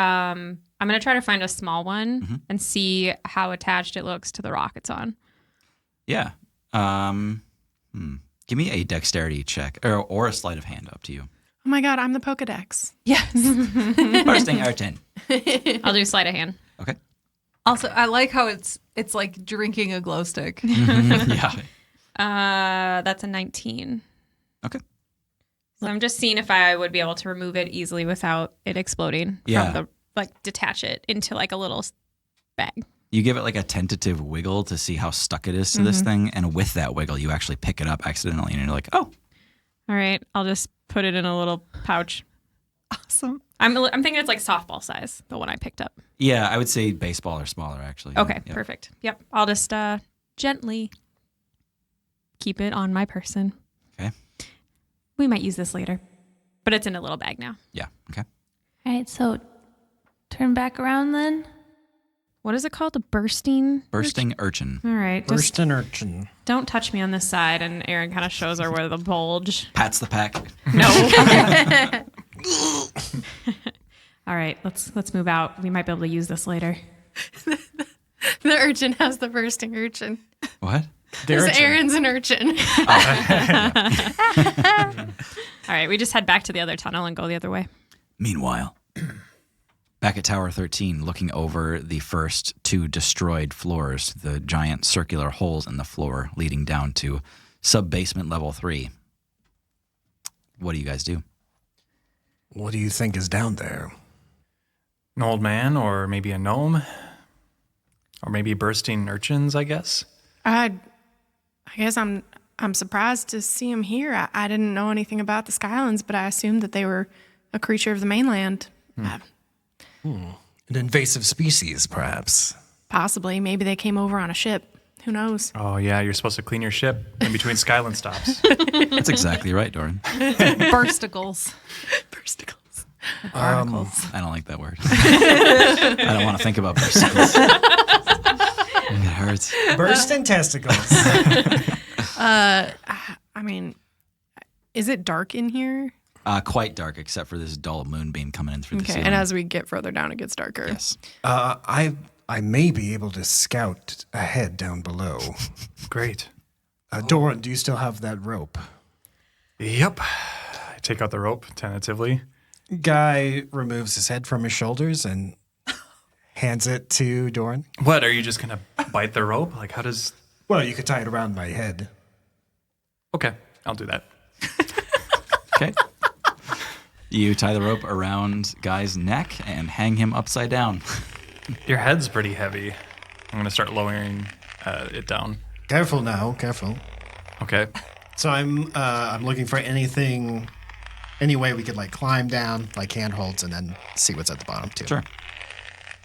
I'm going to try to find a small one and see how attached it looks to the rock it's on. Yeah. Give me a dexterity check or a sleight of hand, up to you. Oh my God, I'm the Pokedex. Yes. Bursting Urchin. I'll do sleight of hand. Okay. Also, I like how it's like drinking a glow stick. Yeah. That's a 19. Okay. So I'm just seeing if I would be able to remove it easily without it exploding. Yeah. From detach it into like a little bag. You give it like a tentative wiggle to see how stuck it is to this thing, and with that wiggle, you actually pick it up accidentally, and you're like, oh. All right. I'll just put it in a little pouch. Awesome. I'm thinking it's like softball size, the one I picked up. Yeah, I would say baseball or smaller, actually. Okay, Yeah. perfect. Yep. I'll just gently keep it on my person. Okay. We might use this later, but it's in a little bag now. Yeah, okay. All right, so turn back around then. What is it called? A bursting? Bursting urchin. All right. Burst an urchin. Don't touch me on this side. And Aaron kind of shows her where the bulge. Pats the pack. No. All right. Let's move out. We might be able to use this later. The urchin has the bursting urchin. What? Because Aaron's an urchin. All right. We just head back to the other tunnel and go the other way. Meanwhile, back at Tower 13, looking over the first 2 destroyed floors, the giant circular holes in the floor leading down to sub-basement level 3. What do you guys do? What do you think is down there? An old man, or maybe a gnome, or maybe bursting urchins, I guess. I guess I'm surprised to see him here. I didn't know anything about the Skylands, but I assumed that they were a creature of the mainland. An invasive species, perhaps. Possibly. Maybe they came over on a ship. Who knows? Oh, yeah, you're supposed to clean your ship in between Skyland stops. That's exactly right, Doran. Bursticles. Bursticles. Articles. I don't like that word. I don't want to think about bursticles. It hurts. Bursting testicles. I mean, is it dark in here? Quite dark, except for this dull moonbeam coming in through the Okay, ceiling. and as we get further down, it gets darker. Yes. I may be able to scout ahead down below. Great. Doran, do you still have that rope? Yep. I take out the rope tentatively. Guy removes his head from his shoulders and hands it to Doran. What, are you just going to bite the rope? Like, how does... Well, you could tie it around my head. Okay, I'll do that. Okay. You tie the rope around Guy's neck and hang him upside down. Your head's pretty heavy. I'm going to start lowering it down. Careful now, careful. Okay. So I'm looking for anything, any way we could like climb down, like handholds, and then see what's at the bottom too. Sure.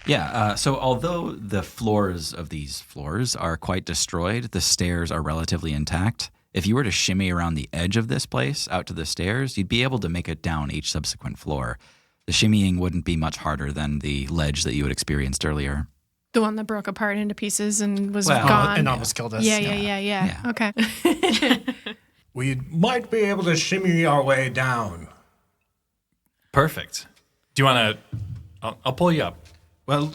Yeah, so although the floors of these floors are quite destroyed, the stairs are relatively intact. If you were to shimmy around the edge of this place out to the stairs, you'd be able to make it down each subsequent floor. The shimmying wouldn't be much harder than the ledge that you had experienced earlier. The one that broke apart into pieces and was Well, gone. And almost killed us. Yeah. Okay. We might be able to shimmy our way down. Perfect. Do you want to... I'll pull you up. Well,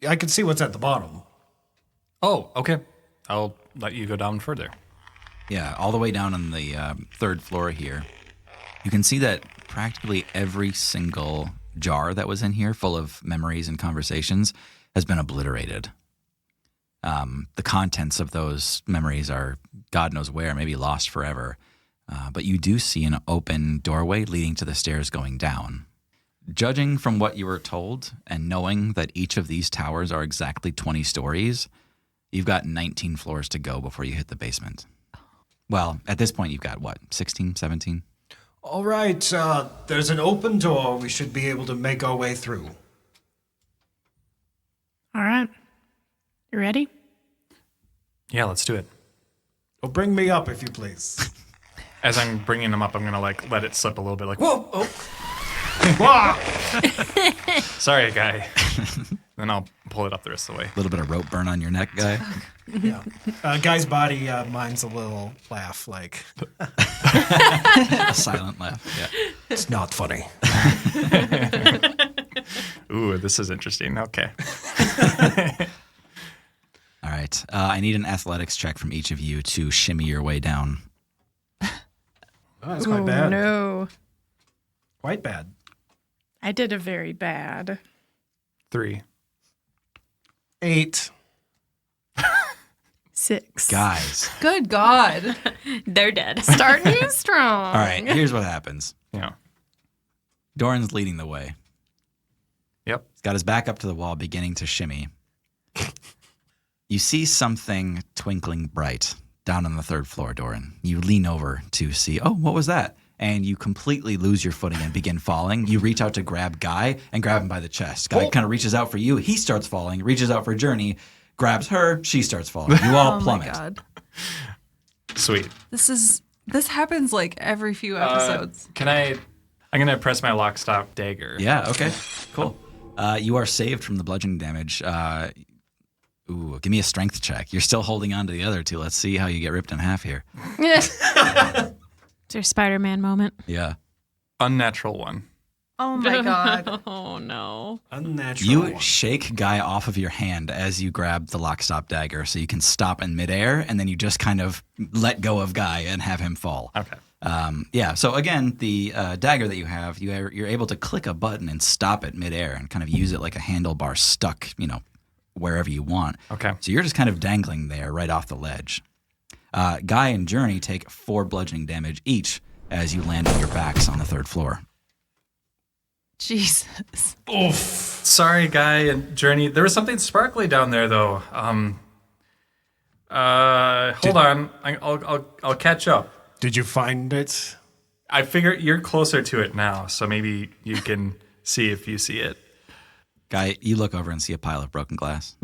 I can see what's at the bottom. Oh, okay. I'll let you go down further. Yeah, all the way down on the 3rd floor here. You can see that practically every single jar that was in here, full of memories and conversations, has been obliterated. The contents of those memories are God knows where, maybe lost forever. But you do see an open doorway leading to the stairs going down. Judging from what you were told and knowing that each of these towers are exactly 20 stories, you've got 19 floors to go before you hit the basement. Well, at this point, you've got, 16, 17? All right, there's an open door. We should be able to make our way through. All right. You ready? Yeah, let's do it. Well, bring me up, if you please. As I'm bringing them up, I'm going to, let it slip a little bit, Whoa! Oh. Sorry, Guy. Then I'll pull it up the rest of the way. A little bit of rope burn on your neck, Guy. Yeah. Guy's body, mine's a little laugh, like... A silent laugh, yeah. It's not funny. Ooh, this is interesting. Okay. All right. right. I need an athletics check from each of you to shimmy your way down. Oh, that's quite bad. No. Quite bad. I did a very bad. 3. 8. 6. Guys. Good God. They're dead. Starting strong. All right, here's what happens. Yeah. Doran's leading the way. Yep. He's got his back up to the wall, beginning to shimmy. You see something twinkling bright down on the 3rd floor, Doran. You lean over to see, oh, what was that? And you completely lose your footing and begin falling. You reach out to grab Guy and grab him by the chest. Guy kind of reaches out for you. He starts falling, reaches out for Journey, grabs her. She starts falling. You all plummet. Oh my God. Sweet. This happens like every few episodes. I'm going to press my lock, stop, dagger. Yeah, okay. Cool. You are saved from the bludgeoning damage. Give me a strength check. You're still holding on to the other two. Let's see how you get ripped in half here. It's your Spider-Man moment. Yeah. Unnatural 1. Oh my God. Oh, no. Unnatural. You shake Guy off of your hand as you grab the lock, stop, dagger so you can stop in midair, and then you just kind of let go of Guy and have him fall. Okay. So again, the dagger that you have, you're able to click a button and stop it midair and kind of use it like a handlebar stuck, wherever you want. Okay. So you're just kind of dangling there right off the ledge. Guy and Journey take 4 bludgeoning damage each as you land on your backs on the 3rd floor. Jesus. Oof. Sorry, Guy and Journey. There was something sparkly down there, though. Hold on. I'll catch up. Did you find it? I figure you're closer to it now, so maybe you can see if you see it. Guy, you look over and see a pile of broken glass.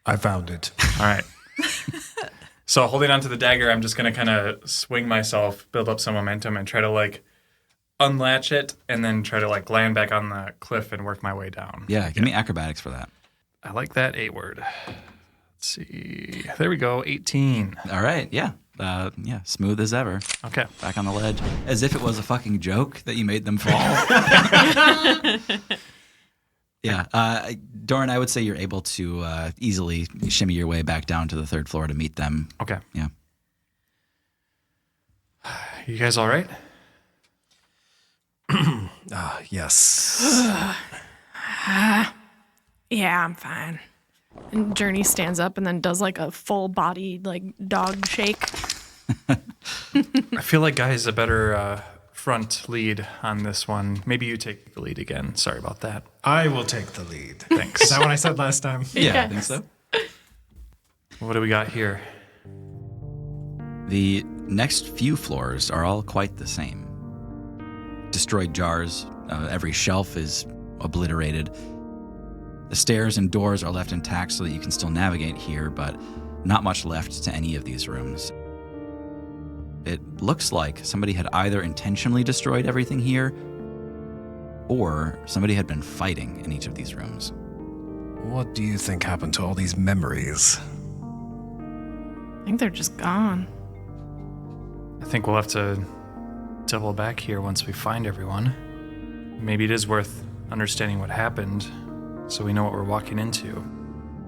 I found it. All right. So holding onto the dagger, I'm just going to kind of swing myself, build up some momentum, and try to unlatch it, and then try to land back on the cliff and work my way down. Yeah, give me acrobatics for that. I like that 8 word. Let's see. There we go. 18. All right, yeah. Smooth as ever. Okay. Back on the ledge. As if it was a fucking joke that you made them fall. Yeah. Doran, I would say you're able to easily shimmy your way back down to the 3rd floor to meet them. Okay. Yeah. You guys all right? Yes. Yeah, I'm fine. And Journey stands up and then does a full body dog shake. I feel like Guy is a better front lead on this one. Maybe you take the lead again. Sorry about that. I will take the lead. Thanks. Is that what I said last time? Yeah, I think so. What do we got here? The next few floors are all quite the same. Destroyed jars, every shelf is obliterated. The stairs and doors are left intact so that you can still navigate here, but not much left to any of these rooms. It looks like somebody had either intentionally destroyed everything here, or somebody had been fighting in each of these rooms. What do you think happened to all these memories? I think they're just gone. I think we'll have to double back here once we find everyone. Maybe it is worth understanding what happened so we know what we're walking into.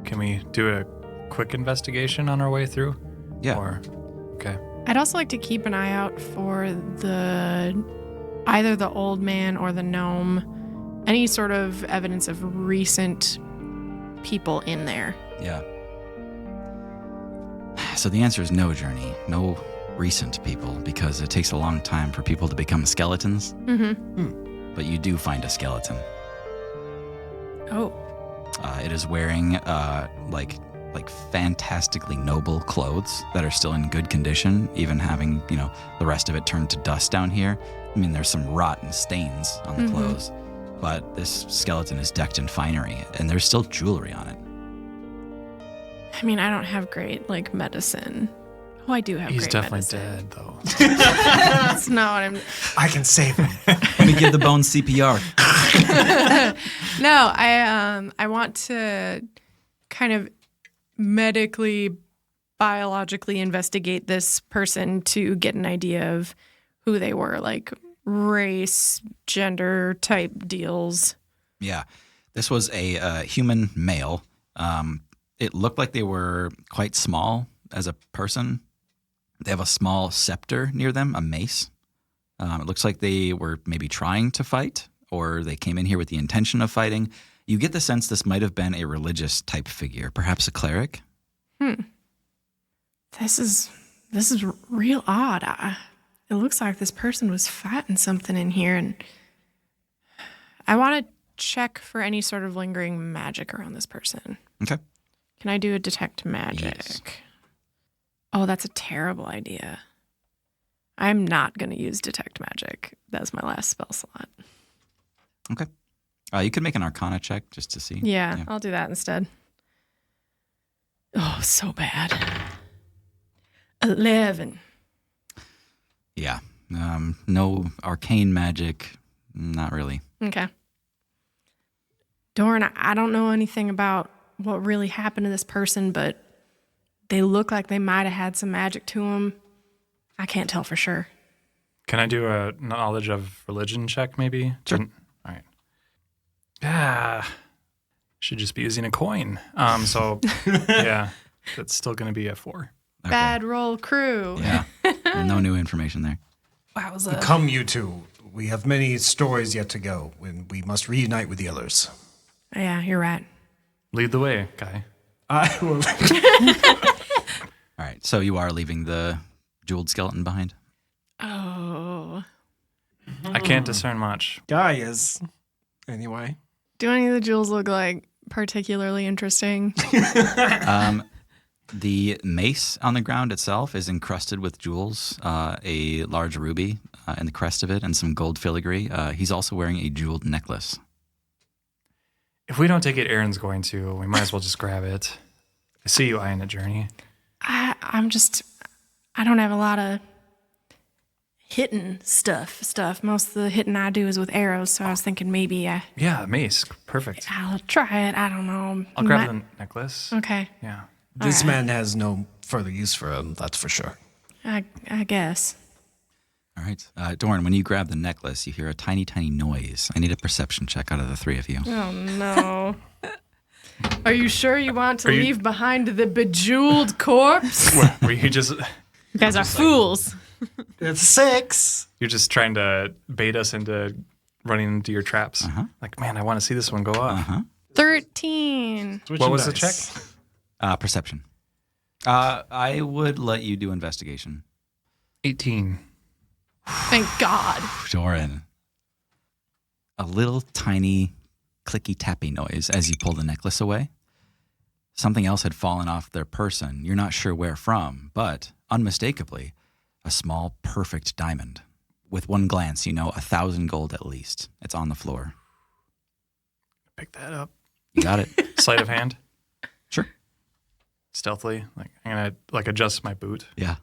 Can we do a quick investigation on our way through? Yeah. Okay. I'd also like to keep an eye out for either the old man or the gnome, any sort of evidence of recent people in there. Yeah. So the answer is no, Journey. No recent people, because it takes a long time for people to become skeletons. Mm-hmm. But you do find a skeleton. Oh. It is wearing like fantastically noble clothes that are still in good condition, even having, the rest of it turned to dust down here. I mean, there's some rot and stains on the clothes, but this skeleton is decked in finery, and there's still jewelry on it. I mean, I don't have great medicine. Oh, I do have He's great definitely medicine. dead, though. That's not what I'm... I can save him. Let me give the bones CPR. No, I want to kind of medically, biologically investigate this person to get an idea of who they were, like race, gender type deals. Yeah. This was a human male, It looked like they were quite small as a person. They have a small scepter near them, a mace. It looks like they were maybe trying to fight, or they came in here with the intention of fighting. You get the sense this might have been a religious type figure, perhaps a cleric. This is real odd. It looks like this person was fighting something in here, and I want to check for any sort of lingering magic around this person. Okay. Can I do a detect magic? Yes. Oh, that's a terrible idea. I'm not going to use detect magic. That's my last spell slot. Okay. You could make an Arcana check just to see. Yeah, I'll do that instead. Oh, so bad. 11. Yeah. No arcane magic. Not really. Okay. Doran, I don't know anything about what really happened to this person, but they look like they might have had some magic to them. I can't tell for sure. Can I do a knowledge of religion check, maybe? Sure. All right. Should just be using a coin. So, yeah, that's still going to be a 4. Okay. Bad roll crew. Yeah. No new information there. Wowza. Come, you two. We have many stories yet to go, and we must reunite with the others. Yeah, you're right. Lead the way, guy. I will. All right. So you are leaving the jeweled skeleton behind? Oh. I can't discern much. Guy is. Anyway. Do any of the jewels look like particularly interesting? The mace on the ground itself is encrusted with jewels, a large ruby in the crest of it, and some gold filigree. He's also wearing a jeweled necklace. If we don't take it, Aaron's going to. We might as well just grab it. I see you eyeing a journey. I don't have a lot of hitting stuff. Most of the hitting I do is with arrows, so I was thinking maybe Yeah, mace. Perfect. I'll try it. I don't know. I'll grab the necklace. Okay. Yeah. This man has no further use for him, that's for sure. I guess. All right. Doran, when you grab the necklace, you hear a tiny, tiny noise. I need a perception check out of the three of you. Oh, no. Are you sure you want to leave behind the bejeweled corpse? Were you just... You guys are fools. It's 6. You're just trying to bait us into running into your traps. Uh-huh. Like, man, I want to see this one go off. Uh-huh. 13. What was the check? Perception. I would let you do investigation. 18. Thank God. Doran. A little tiny clicky tappy noise as you pull the necklace away. Something else had fallen off their person. You're not sure where from, but unmistakably, a small, perfect diamond. With one glance, you know 1,000 gold at least. It's on the floor. Pick that up. You got it. Sleight of hand. Sure. Stealthily. Like, I'm going to adjust my boot. Yeah.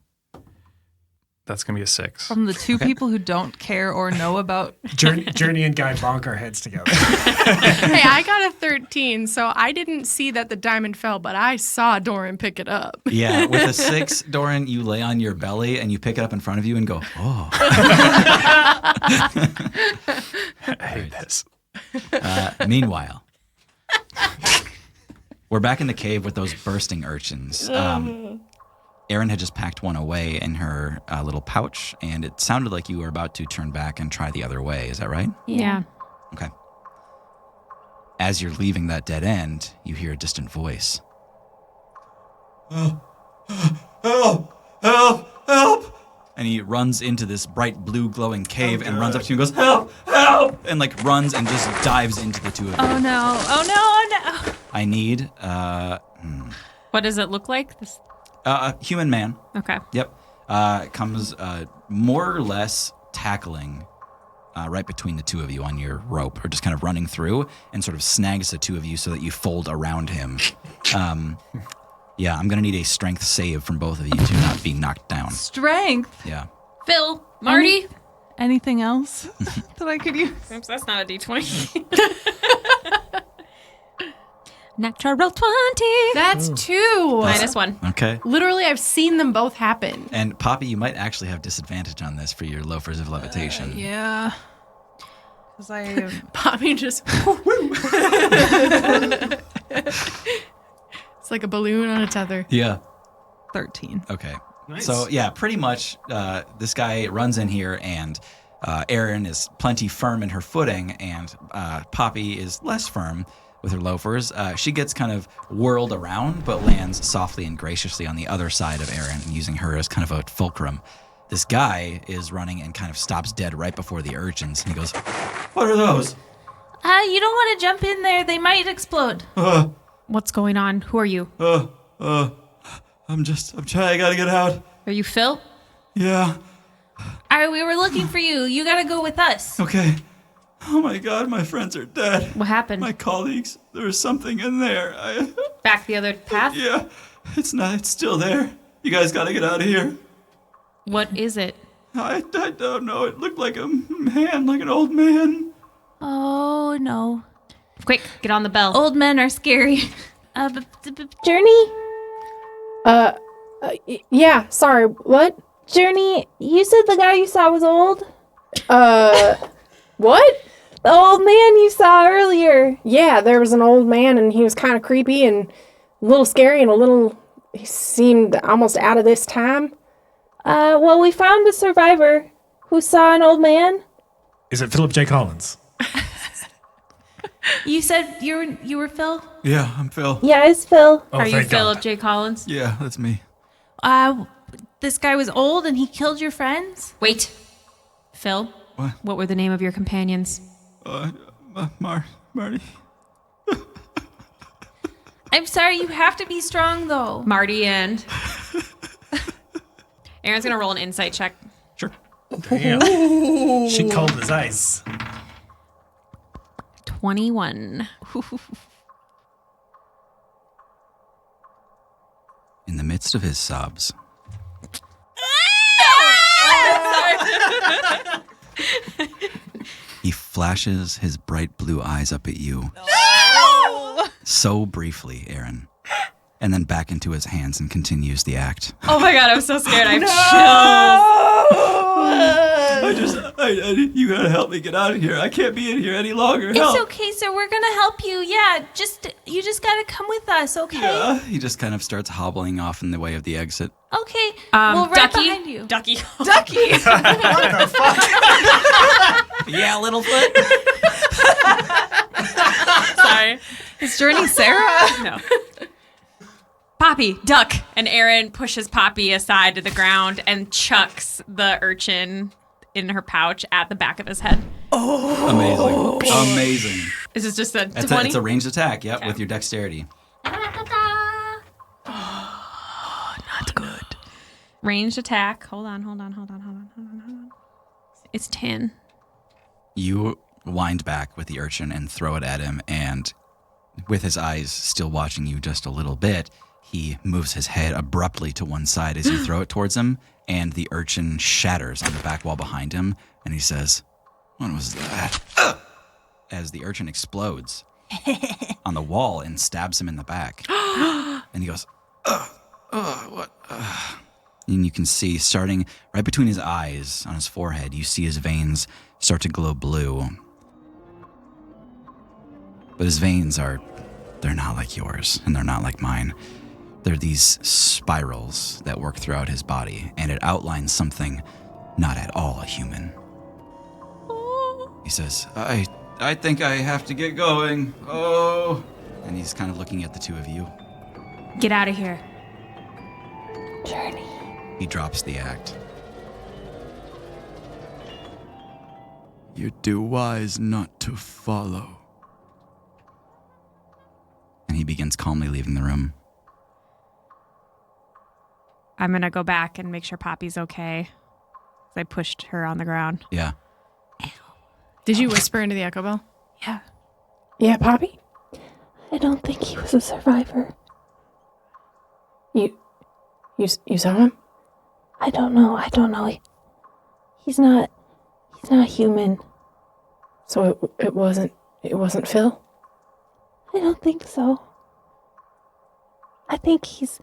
That's going to be a 6. From the two people who don't care or know about Journey and Guy bonk our heads together. Hey, I got a 13, so I didn't see that the diamond fell, but I saw Doran pick it up. Yeah, with a 6, Doran, you lay on your belly and you pick it up in front of you and go, oh. I hate this. Meanwhile, we're back in the cave with those bursting urchins. Erin had just packed one away in her little pouch, and it sounded like you were about to turn back and try the other way. Is that right? Yeah. Okay. As you're leaving that dead end, you hear a distant voice. Help! And he runs into this bright blue glowing cave and runs up to you and goes, help! And like runs and just dives into the two of you. Oh no. Oh no. I need What does it look like? This... a human man. Okay. Yep. Comes more or less tackling right between the two of you on your rope, or just kind of running through and sort of snags the two of you so that you fold around him. Yeah, I'm going to need a strength save from both of you to not be knocked down. strength. Yeah. Phil, Marty. Anything else that I could use? Oops, that's not a D20. Natural 20. That's 2. -1. Okay. Literally, I've seen them both happen. And Poppy, you might actually have disadvantage on this for your loafers of levitation. Yeah. Because I Poppy just... It's like a balloon on a tether. Yeah. 13. Okay. Nice. So, yeah, pretty much this guy runs in here, and Erin is plenty firm in her footing, and Poppy is less firm with her loafers. She gets kind of whirled around, but lands softly and graciously on the other side of Erin, using her as kind of a fulcrum. This guy is running and kind of stops dead right before the urchins, and he goes, "What are those?" You don't want to jump in there. They might explode. What's going on? Who are you? I'm trying. I gotta get out. Are you Phil? Yeah. All right, we were looking for you. You got to go with us. Okay. Oh my God, my friends are dead. What happened? My colleagues, there was something in there. Back the other path? Yeah, it's still there. You guys gotta get out of here. What is it? I don't know. It looked like a man, like an old man. Oh, no. Quick, get on the bell. Old men are scary. Journey? Yeah, sorry, what? Journey, you said the guy you saw was old? What? The old man you saw earlier. Yeah, there was an old man and he was kind of creepy and a little scary and he seemed almost out of this time. Well, we found a survivor who saw an old man. Is it Philip J. Collins? You said you were Phil? Yeah, I'm Phil. Yeah, it's Phil. Oh, Are you thank God. Philip J. Collins? Yeah, that's me. This guy was old and he killed your friends? Wait. Phil? What were the name of your companions? Marty. I'm sorry, you have to be strong, though. Marty and... Aaron's going to roll an insight check. Sure. Damn. She called his eyes. 21. In the midst of his sobs, he flashes his bright blue eyes up at you. So briefly, Aaron. And then back into his hands and continues the act. Oh my God, I'm so scared. I have chills. You gotta help me get out of here. I can't be in here any longer. It's okay, sir. We're gonna help you. Yeah, you just gotta come with us, okay? Yeah. He just kind of starts hobbling off in the way of the exit. Okay. Well, right Ducky? behind you. Ducky. Ducky. What the fuck? Yeah, Littlefoot. Sorry. Is Journey Sarah? No. Poppy, duck. And Aaron pushes Poppy aside to the ground and chucks the urchin in her pouch at the back of his head. Oh. Amazing. This is just a It's 20? a ranged attack, yep, Okay. with your dexterity. Not good. Ranged attack. Hold on. It's 10. You wind back with the urchin and throw it at him, and with his eyes still watching you just a little bit, he moves his head abruptly to one side as you throw it towards him, and the urchin shatters on the back wall behind him, and he says, "What was that?" As the urchin explodes on the wall and stabs him in the back. And he goes, what? And you can see, starting right between his eyes on his forehead, you see his veins start to glow blue. But his veins they're not like yours, and they're not like mine. They're these spirals that work throughout his body, and it outlines something not at all human. He says, I think I have to get going. Oh. And he's kind of looking at the two of you. Get out of here. Journey. He drops the act. You do wise not to follow. And he begins calmly leaving the room. I'm going to go back and make sure Poppy's okay. I pushed her on the ground. Yeah. Did you whisper into the echo bell? Yeah. Yeah, Poppy? I don't think he was a survivor. You saw him? I don't know. He's not human. So it wasn't Phil? I don't think so. I think he's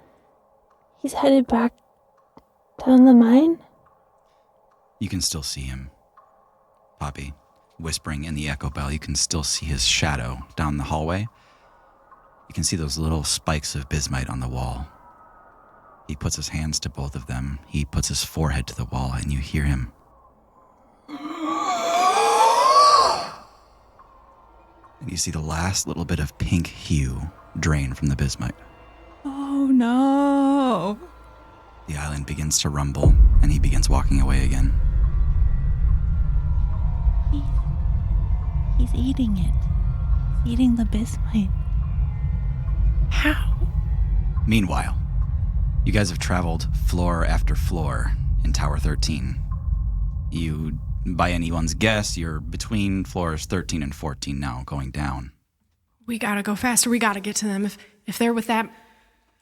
headed back down the mine. You can still see him. Poppy, whispering in the echo bell, you can still see his shadow down the hallway. You can see those little spikes of bismite on the wall. He puts his hands to both of them. He puts his forehead to the wall, and you hear him. And you see the last little bit of pink hue drain from the bismite. Oh no. The island begins to rumble, and he begins walking away again. He's eating it. He's eating the bismite. How? Meanwhile, you guys have traveled floor after floor in Tower 13. You, by anyone's guess, you're between floors 13 and 14 now, going down. We gotta go faster. We gotta get to them. If they're with that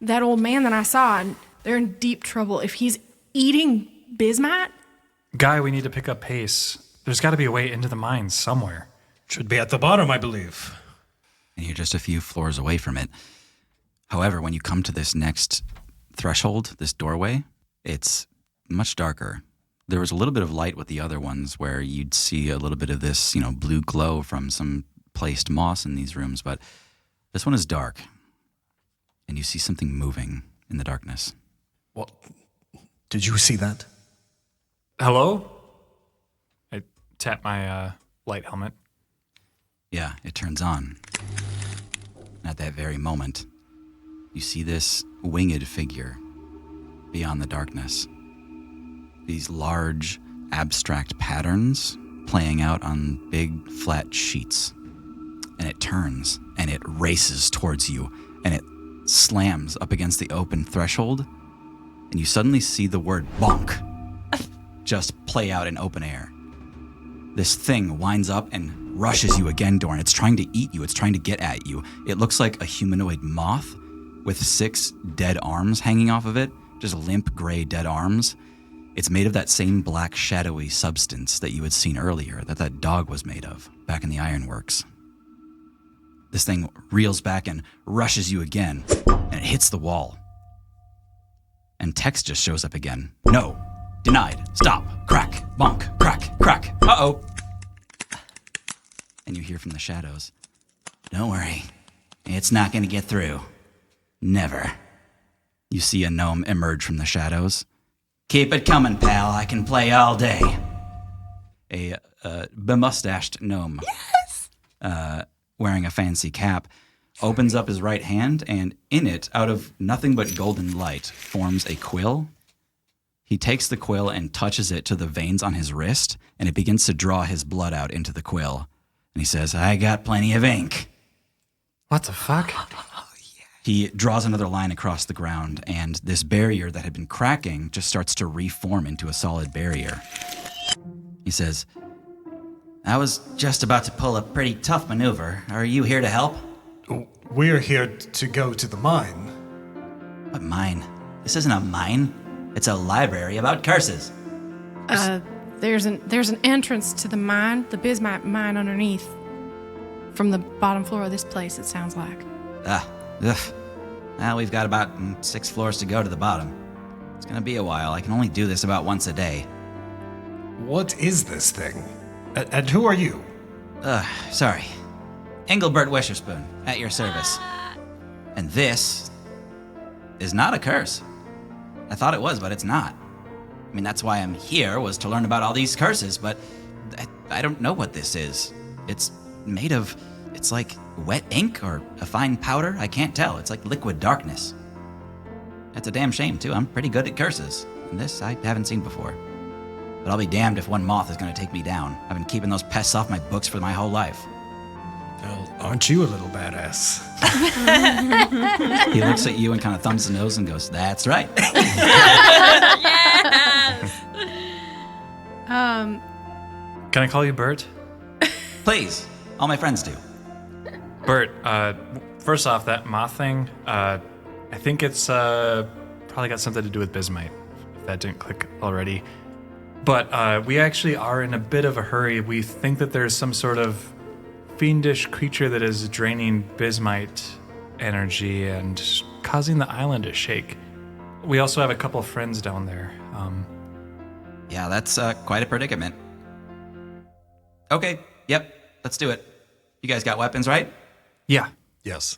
old man that I saw, and they're in deep trouble. If he's eating bismite, Guy, we need to pick up pace. There's got to be a way into the mines somewhere. Should be at the bottom, I believe. And you're just a few floors away from it. However, when you come to this next threshold, this doorway, it's much darker. There was a little bit of light with the other ones where you'd see a little bit of this, blue glow from some placed moss in these rooms, but this one is dark. And you see something moving in the darkness. What? Did you see that? Hello? I tap my light helmet. Yeah, it turns on. And at that very moment, you see this winged figure beyond the darkness. These large, abstract patterns playing out on big, flat sheets. And it turns, and it races towards you, and it slams up against the open threshold, and you suddenly see the word bonk just play out in open air. This thing winds up and rushes you again, Dorn. It's trying to eat you. It's trying to get at you. It looks like a humanoid moth with 6 dead arms hanging off of it, just limp gray dead arms. It's made of that same black shadowy substance that you had seen earlier, that dog was made of back in the ironworks. This thing reels back and rushes you again, and it hits the wall. And text just shows up again. No. Denied. Stop. Crack. Bonk. Crack. Crack. Uh-oh. And you hear from the shadows. Don't worry. It's not going to get through. Never. You see a gnome emerge from the shadows. Keep it coming, pal. I can play all day. A bemustached gnome. Yes! Wearing a fancy cap, opens up his right hand, and in it, out of nothing but golden light, forms a quill. He takes the quill and touches it to the veins on his wrist, and it begins to draw his blood out into the quill. And he says, I got plenty of ink. What the fuck? He draws another line across the ground, and this barrier that had been cracking just starts to reform into a solid barrier. He says, I was just about to pull a pretty tough maneuver. Are you here to help? We're here to go to the mine. What mine? This isn't a mine. It's a library about curses. There's an entrance to the mine, the bismite mine underneath. From the bottom floor of this place, it sounds like. Well, we've got about 6 floors to go to the bottom. It's gonna be a while. I can only do this about once a day. What is this thing? And who are you? Sorry. Engelbert Wisherspoon, at your service. And this is not a curse. I thought it was, but it's not. I mean, that's why I'm here, was to learn about all these curses, but I don't know what this is. It's made of, it's like wet ink or a fine powder. I can't tell. It's like liquid darkness. That's a damn shame, too. I'm pretty good at curses. And this I haven't seen before. But I'll be damned if one moth is going to take me down. I've been keeping those pests off my books for my whole life. Well, aren't you a little badass? He looks at you and kind of thumbs his nose and goes, that's right. Can I call you Bert? Please. All my friends do. Bert, first off, that moth thing, I think it's probably got something to do with bismite, if that didn't click already. But we actually are in a bit of a hurry. We think that there's some sort of fiendish creature that is draining bismite energy and causing the island to shake. We also have a couple of friends down there. Yeah, that's quite a predicament. Okay, yep, let's do it. You guys got weapons, right? Yeah. Yes.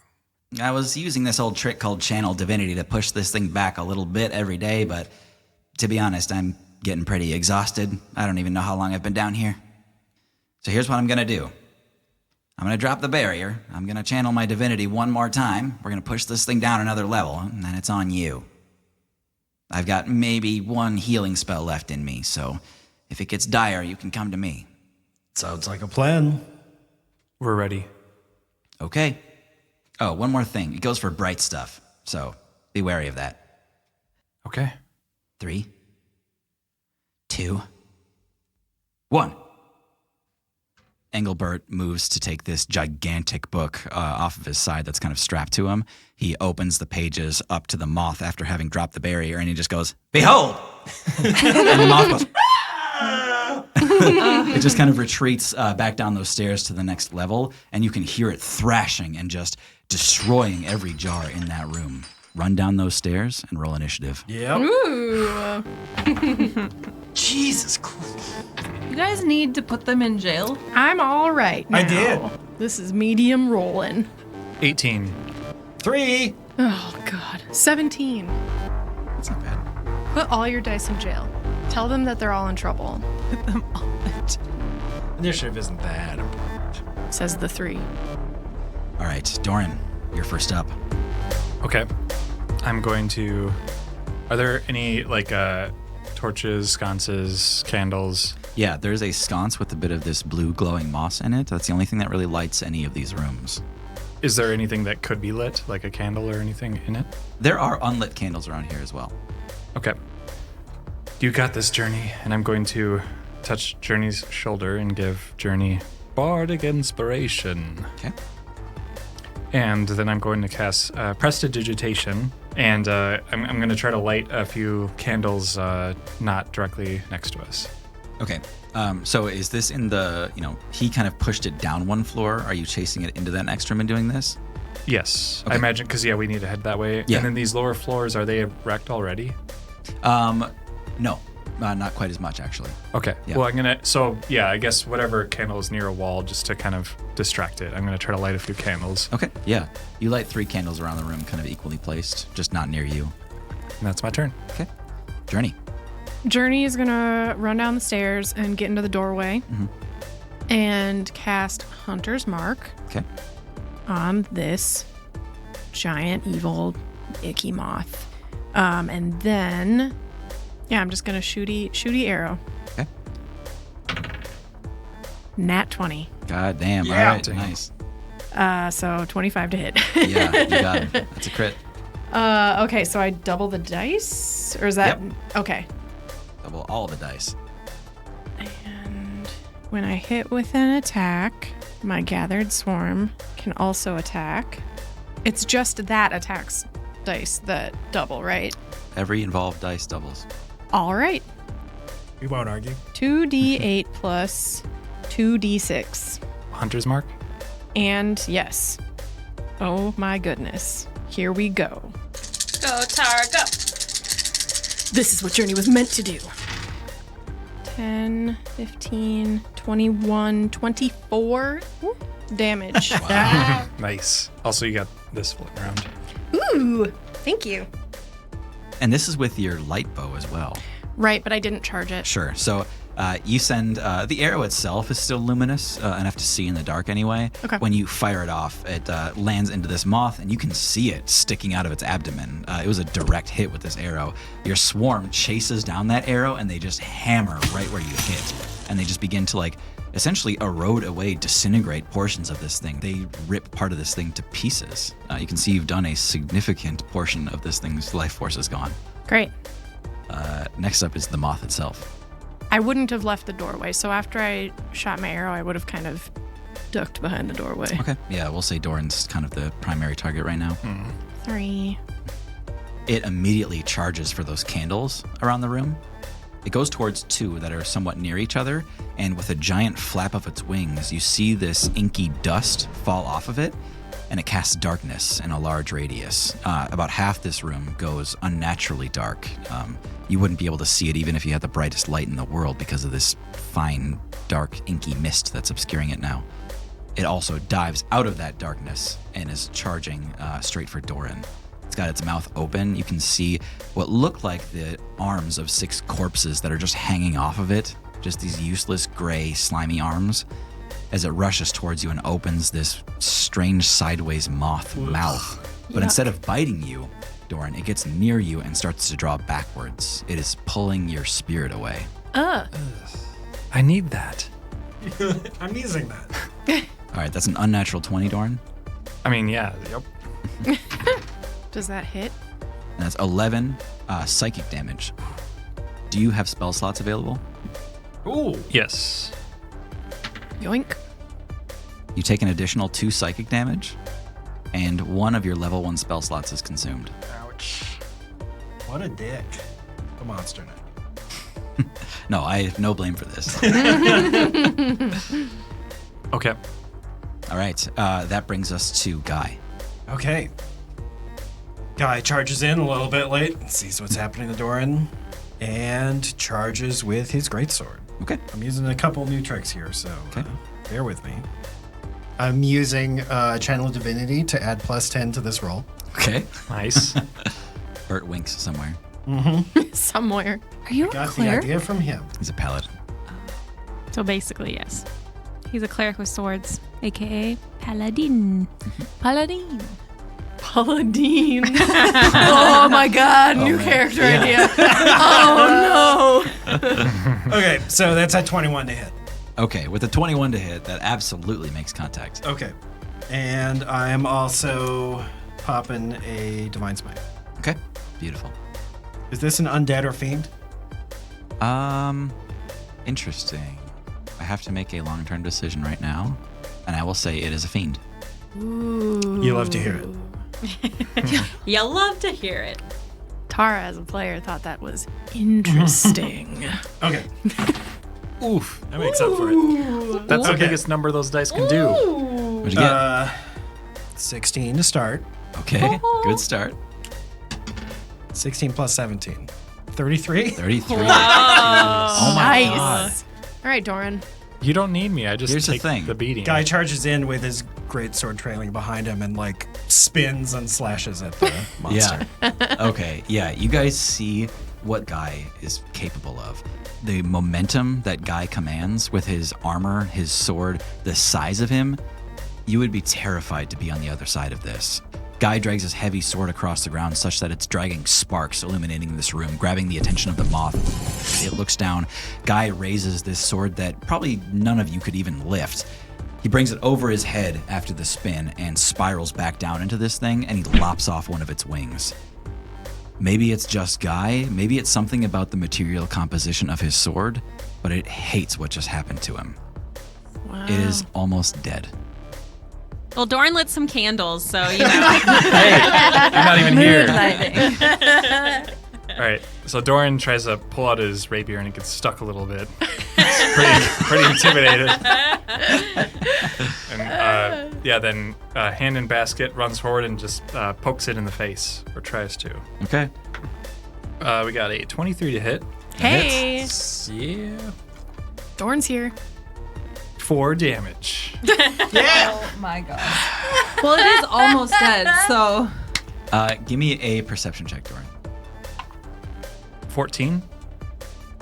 I was using this old trick called Channel Divinity to push this thing back a little bit every day, but to be honest, I'm getting pretty exhausted. I don't even know how long I've been down here. So here's what I'm gonna do. I'm gonna drop the barrier. I'm gonna channel my divinity one more time. We're gonna push this thing down another level, and then it's on you. I've got maybe one healing spell left in me, so if it gets dire, you can come to me. Sounds like a plan. We're ready. Okay. Oh, one more thing. It goes for bright stuff, so be wary of that. Okay. 3, 2, 1. Engelbert moves to take this gigantic book off of his side that's kind of strapped to him. He opens the pages up to the moth after having dropped the barrier, and he just goes, "Behold!" And the moth goes, "Ah!" It just kind of retreats back down those stairs to the next level, and you can hear it thrashing and just destroying every jar in that room. Run down those stairs and roll initiative. Yep. Ooh. Jesus Christ. You guys need to put them in jail. I'm all right now. I did. This is medium rolling. 18. 3. Oh, God. 17. That's not bad. Put all your dice in jail. Tell them that they're all in trouble, Put them all in jail. Initiative isn't that important. says the 3. All right, Doran, you're first up. Okay. I'm going to. Are there any, torches, sconces, candles? Yeah, there's a sconce with a bit of this blue glowing moss in it. That's the only thing that really lights any of these rooms. Is there anything that could be lit, like a candle or anything in it? There are unlit candles around here as well. Okay. You got this, Journey, and I'm going to touch Journey's shoulder and give Journey bardic inspiration. Okay. And then I'm going to cast Prestidigitation, and I'm going to try to light a few candles not directly next to us. Okay. So is this in the, he kind of pushed it down one floor. Are you chasing it into that next room and doing this? Yes. Okay. I imagine, because, we need to head that way. Yeah. And then these lower floors, are they wrecked already? No, not quite as much, actually. Okay. Yeah. Well, I guess whatever candle is near a wall, just to kind of distract it, I'm going to try to light a few candles. Okay, yeah. You light 3 candles around the room, kind of equally placed, just not near you. And that's my turn. Okay. Journey. Journey is going to run down the stairs and get into the doorway and cast Hunter's Mark Okay. on this giant, evil, icky moth. And then, I'm just going to shooty arrow. Okay. Nat 20. God damn. Yeah. All right, nice. So 25 to hit. Yeah, you got it. That's a crit. Okay, so I double the dice? Or is that... Yep. Okay. Double all the dice. And when I hit with an attack, my gathered swarm can also attack. It's just that attack's dice that double, right? Every involved dice doubles. All right. We won't argue. 2d8 plus 2d6. Hunter's Mark? And yes. Oh my goodness. Here we go. Go, Tara, go. This is what Journey was meant to do. 10, 15, 21, 24 damage. Wow. Nice. Also, you got this floating around. Ooh, thank you. And this is with your light bow as well. Right, but I didn't charge it. Sure. So you send the arrow itself is still luminous enough to see in the dark anyway. Okay. When you fire it off, it lands into this moth, and you can see it sticking out of its abdomen. It was a direct hit with this arrow. Your swarm chases down that arrow, and they just hammer right where you hit, and they just begin to essentially erode away, disintegrate portions of this thing. They rip part of this thing to pieces. You can see you've done a significant portion of this thing's life force is gone. Great. Next up is the moth itself. I wouldn't have left the doorway, so after I shot my arrow, I would have kind of ducked behind the doorway. Okay. Yeah, we'll say Doran's kind of the primary target right now. 3. It immediately charges for those candles around the room. It goes towards 2 that are somewhat near each other, and with a giant flap of its wings, you see this inky dust fall off of it, and it casts darkness in a large radius. About half this room goes unnaturally dark. You wouldn't be able to see it even if you had the brightest light in the world because of this fine, dark, inky mist that's obscuring it now. It also dives out of that darkness and is charging straight for Doran. It's got its mouth open. You can see what look like the arms of 6 corpses that are just hanging off of it. Just these useless, gray, slimy arms. As it rushes towards you and opens this strange sideways moth mouth. But instead of biting you, Doran, it gets near you and starts to draw backwards. It is pulling your spirit away. I need that. I'm using that. All right, that's an unnatural 20, Doran. I mean, yeah. Yep. Does that hit? And that's 11 psychic damage. Do you have spell slots available? Ooh. Yes. Yoink. You take an additional 2 psychic damage, and 1 of your level 1 spell slots is consumed. Ouch. What a dick. The monster knight. No, I have no blame for this. Okay. All right, that brings us to Guy. Okay. Guy charges in a little bit late, sees what's happening to Doran, and charges with his greatsword. Okay. I'm using a couple new tricks here, so bear with me. I'm using Channel of Divinity to add +10 to this roll. Okay. Nice. Bert winks somewhere. Somewhere. Are you a Got the cleric? idea from him. He's a paladin. So basically, yes. He's a cleric with swords, aka Paladin. Paladin. Paladin. Oh my god, new character idea. Oh no. Okay, so that's at 21 to hit. Okay, with a 21 to hit, that absolutely makes contact. Okay. And I'm also popping a Divine Smite. Okay, beautiful. Is this an undead or fiend? Interesting. I have to make a long-term decision right now, and I will say it is a fiend. Ooh. You love to hear it. You love to hear it. Tara, as a player, thought that was interesting. Okay. Oof. That makes up for it. That's the Okay. biggest number those dice can do. What'd you get? 16 to start. Okay, good start. 16 plus 17. 33? 33. Wow. Oh my Nice. god. All right, Doran. You don't need me. I just Here's the take thing. the beating. Guy charges in with his greatsword trailing behind him and like spins and slashes at the monster. Yeah. Okay, yeah, you guys see what Guy is capable of. The momentum that Guy commands with his armor, his sword, the size of him, you would be terrified to be on the other side of this. Guy drags his heavy sword across the ground such that it's dragging sparks illuminating this room, grabbing the attention of the moth. It looks down. Guy raises this sword that probably none of you could even lift. He brings it over his head after the spin and spirals back down into this thing, and he lops off one of its wings. Maybe it's just Guy, maybe it's something about the material composition of his sword, but it hates what just happened to him. Wow. It is almost dead. Well, Doran lit some candles, so you know. Hey, I'm not even here. Lighting. All right, so Doran tries to pull out his rapier and it gets stuck a little bit. It's pretty intimidated. And then hand in basket runs forward and just pokes it in the face, or tries to. Okay. We got a 23 to hit. Hey, Yeah. Doran's here. 4 damage. Oh my god. Well, it is almost dead, so. Give me a perception check, Doran. 14.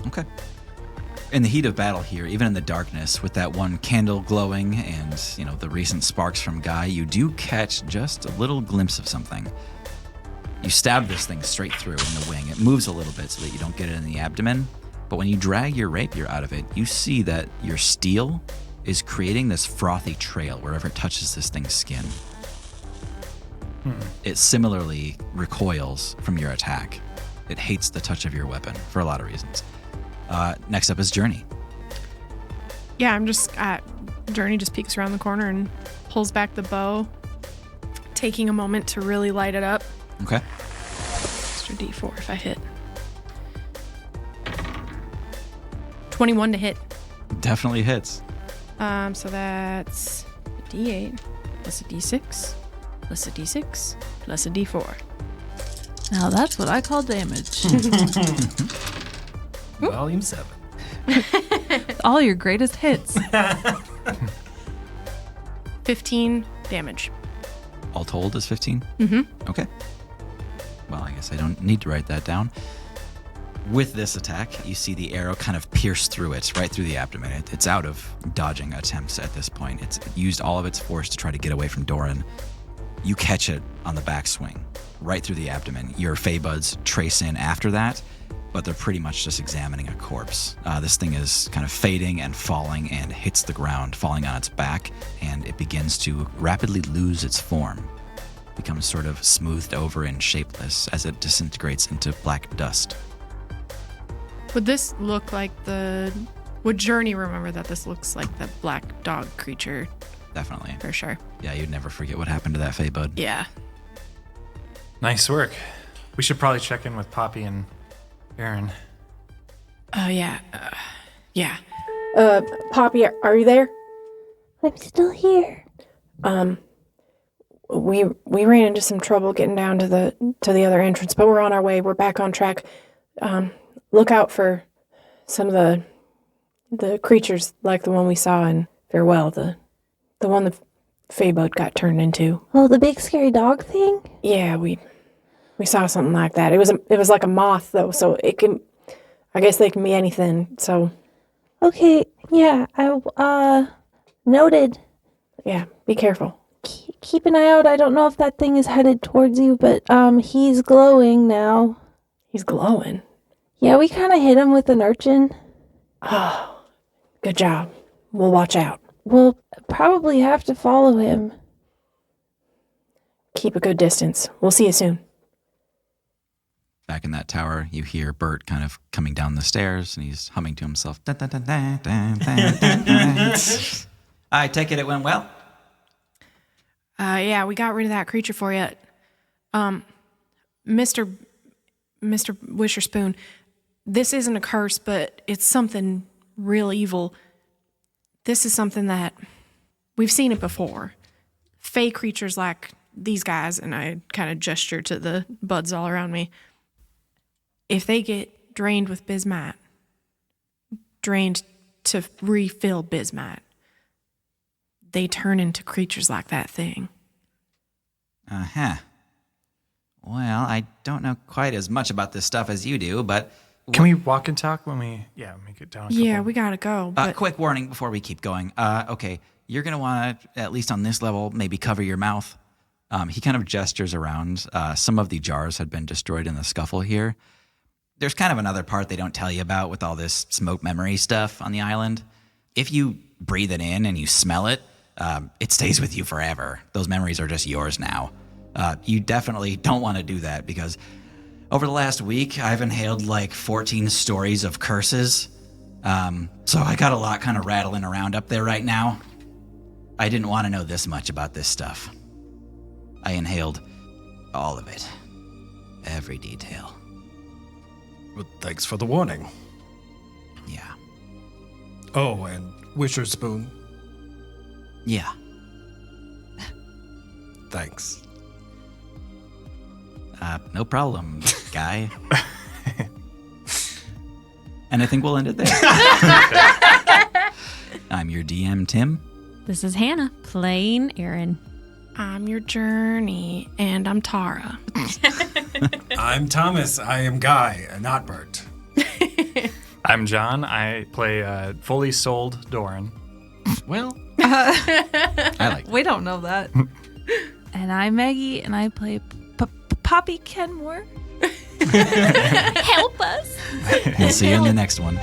Okay. In the heat of battle here, even in the darkness, with that one candle glowing and, the recent sparks from Guy, you do catch just a little glimpse of something. You stab this thing straight through in the wing. It moves a little bit so that you don't get it in the abdomen. But when you drag your rapier out of it, you see that your steel is creating this frothy trail wherever it touches this thing's skin. It similarly recoils from your attack. It hates the touch of your weapon for a lot of reasons. Next up is Journey. Yeah, I'm just Journey just peeks around the corner and pulls back the bow, taking a moment to really light it up. Okay. Extra D4 if I hit. 21 to hit. Definitely hits. So that's a D8 plus a D6 plus a D6 plus a D4. Now that's what I call damage. Volume 7. All your greatest hits. 15 damage. All told is 15? Mm-hmm. Okay. Well, I guess I don't need to write that down. With this attack, you see the arrow kind of pierce through it, right through the abdomen. It's out of dodging attempts at this point. It's used all of its force to try to get away from Doran. You catch it on the backswing, right through the abdomen. Your Fey buds trace in after that, but they're pretty much just examining a corpse. This thing is kind of fading and falling and hits the ground, falling on its back, and it begins to rapidly lose its form. Becomes sort of smoothed over and shapeless as it disintegrates into black dust. Would this look like would Journey remember that this looks like the black dog creature? Definitely. For sure. Yeah, you'd never forget what happened to that Fey bud. Yeah. Nice work. We should probably check in with Poppy and Aaron. Yeah. Yeah. Poppy, are you there? I'm still here. We ran into some trouble getting down to the other entrance, but we're on our way. We're back on track. Look out for some of the creatures like the one we saw in Farewell, the one the Feyboat got turned into. Oh, the big scary dog thing? Yeah, we saw something like that. It was like a moth though, so I guess they can be anything. So okay, yeah, I noted. Yeah, be careful. Keep an eye out. I don't know if that thing is headed towards you, but he's glowing now. He's glowing? Yeah, we kind of hit him with an urchin. Oh, good job. We'll watch out. We'll probably have to follow him. Keep a good distance. We'll see you soon. Back in that tower, you hear Bert kind of coming down the stairs, and he's humming to himself. Dun, dun, dun, dun, dun, dun, dun, dun. I take it went well? Yeah, we got rid of that creature for you. Mr. Wisherspoon, this isn't a curse, but it's something real evil. This is something that we've seen it before. Fey creatures like these guys, and I kind of gesture to the buds all around me. If they get drained with bismuth, drained to refill bismuth, they turn into creatures like that thing. Uh-huh. Well, I don't know quite as much about this stuff as you do, but... Can we walk and talk when we get down a couple? Yeah, we gotta go. But... quick warning before we keep going. Okay, you're going to want to, at least on this level, maybe cover your mouth. He kind of gestures around. Some of the jars had been destroyed in the scuffle here. There's kind of another part they don't tell you about with all this smoke memory stuff on the island. If you breathe it in and you smell it, it stays with you forever. Those memories are just yours now. You definitely don't want to do that because over the last week, I've inhaled like 14 stories of curses. So I got a lot kind of rattling around up there right now. I didn't want to know this much about this stuff. I inhaled all of it. Every detail. Well, thanks for the warning. Yeah. Oh, and Wisherspoon. Yeah. Thanks. No problem, guy. And I think we'll end it there. I'm your DM, Tim. This is Hannah playing Aaron. I'm your Journey, and I'm Tara. I'm Thomas. I am Guy, not Bert. I'm John. I play fully sold Doran. Well, I like We don't know that. And I'm Maggie, and I play Poppy Kenmore. Help us. We'll see you in the next one.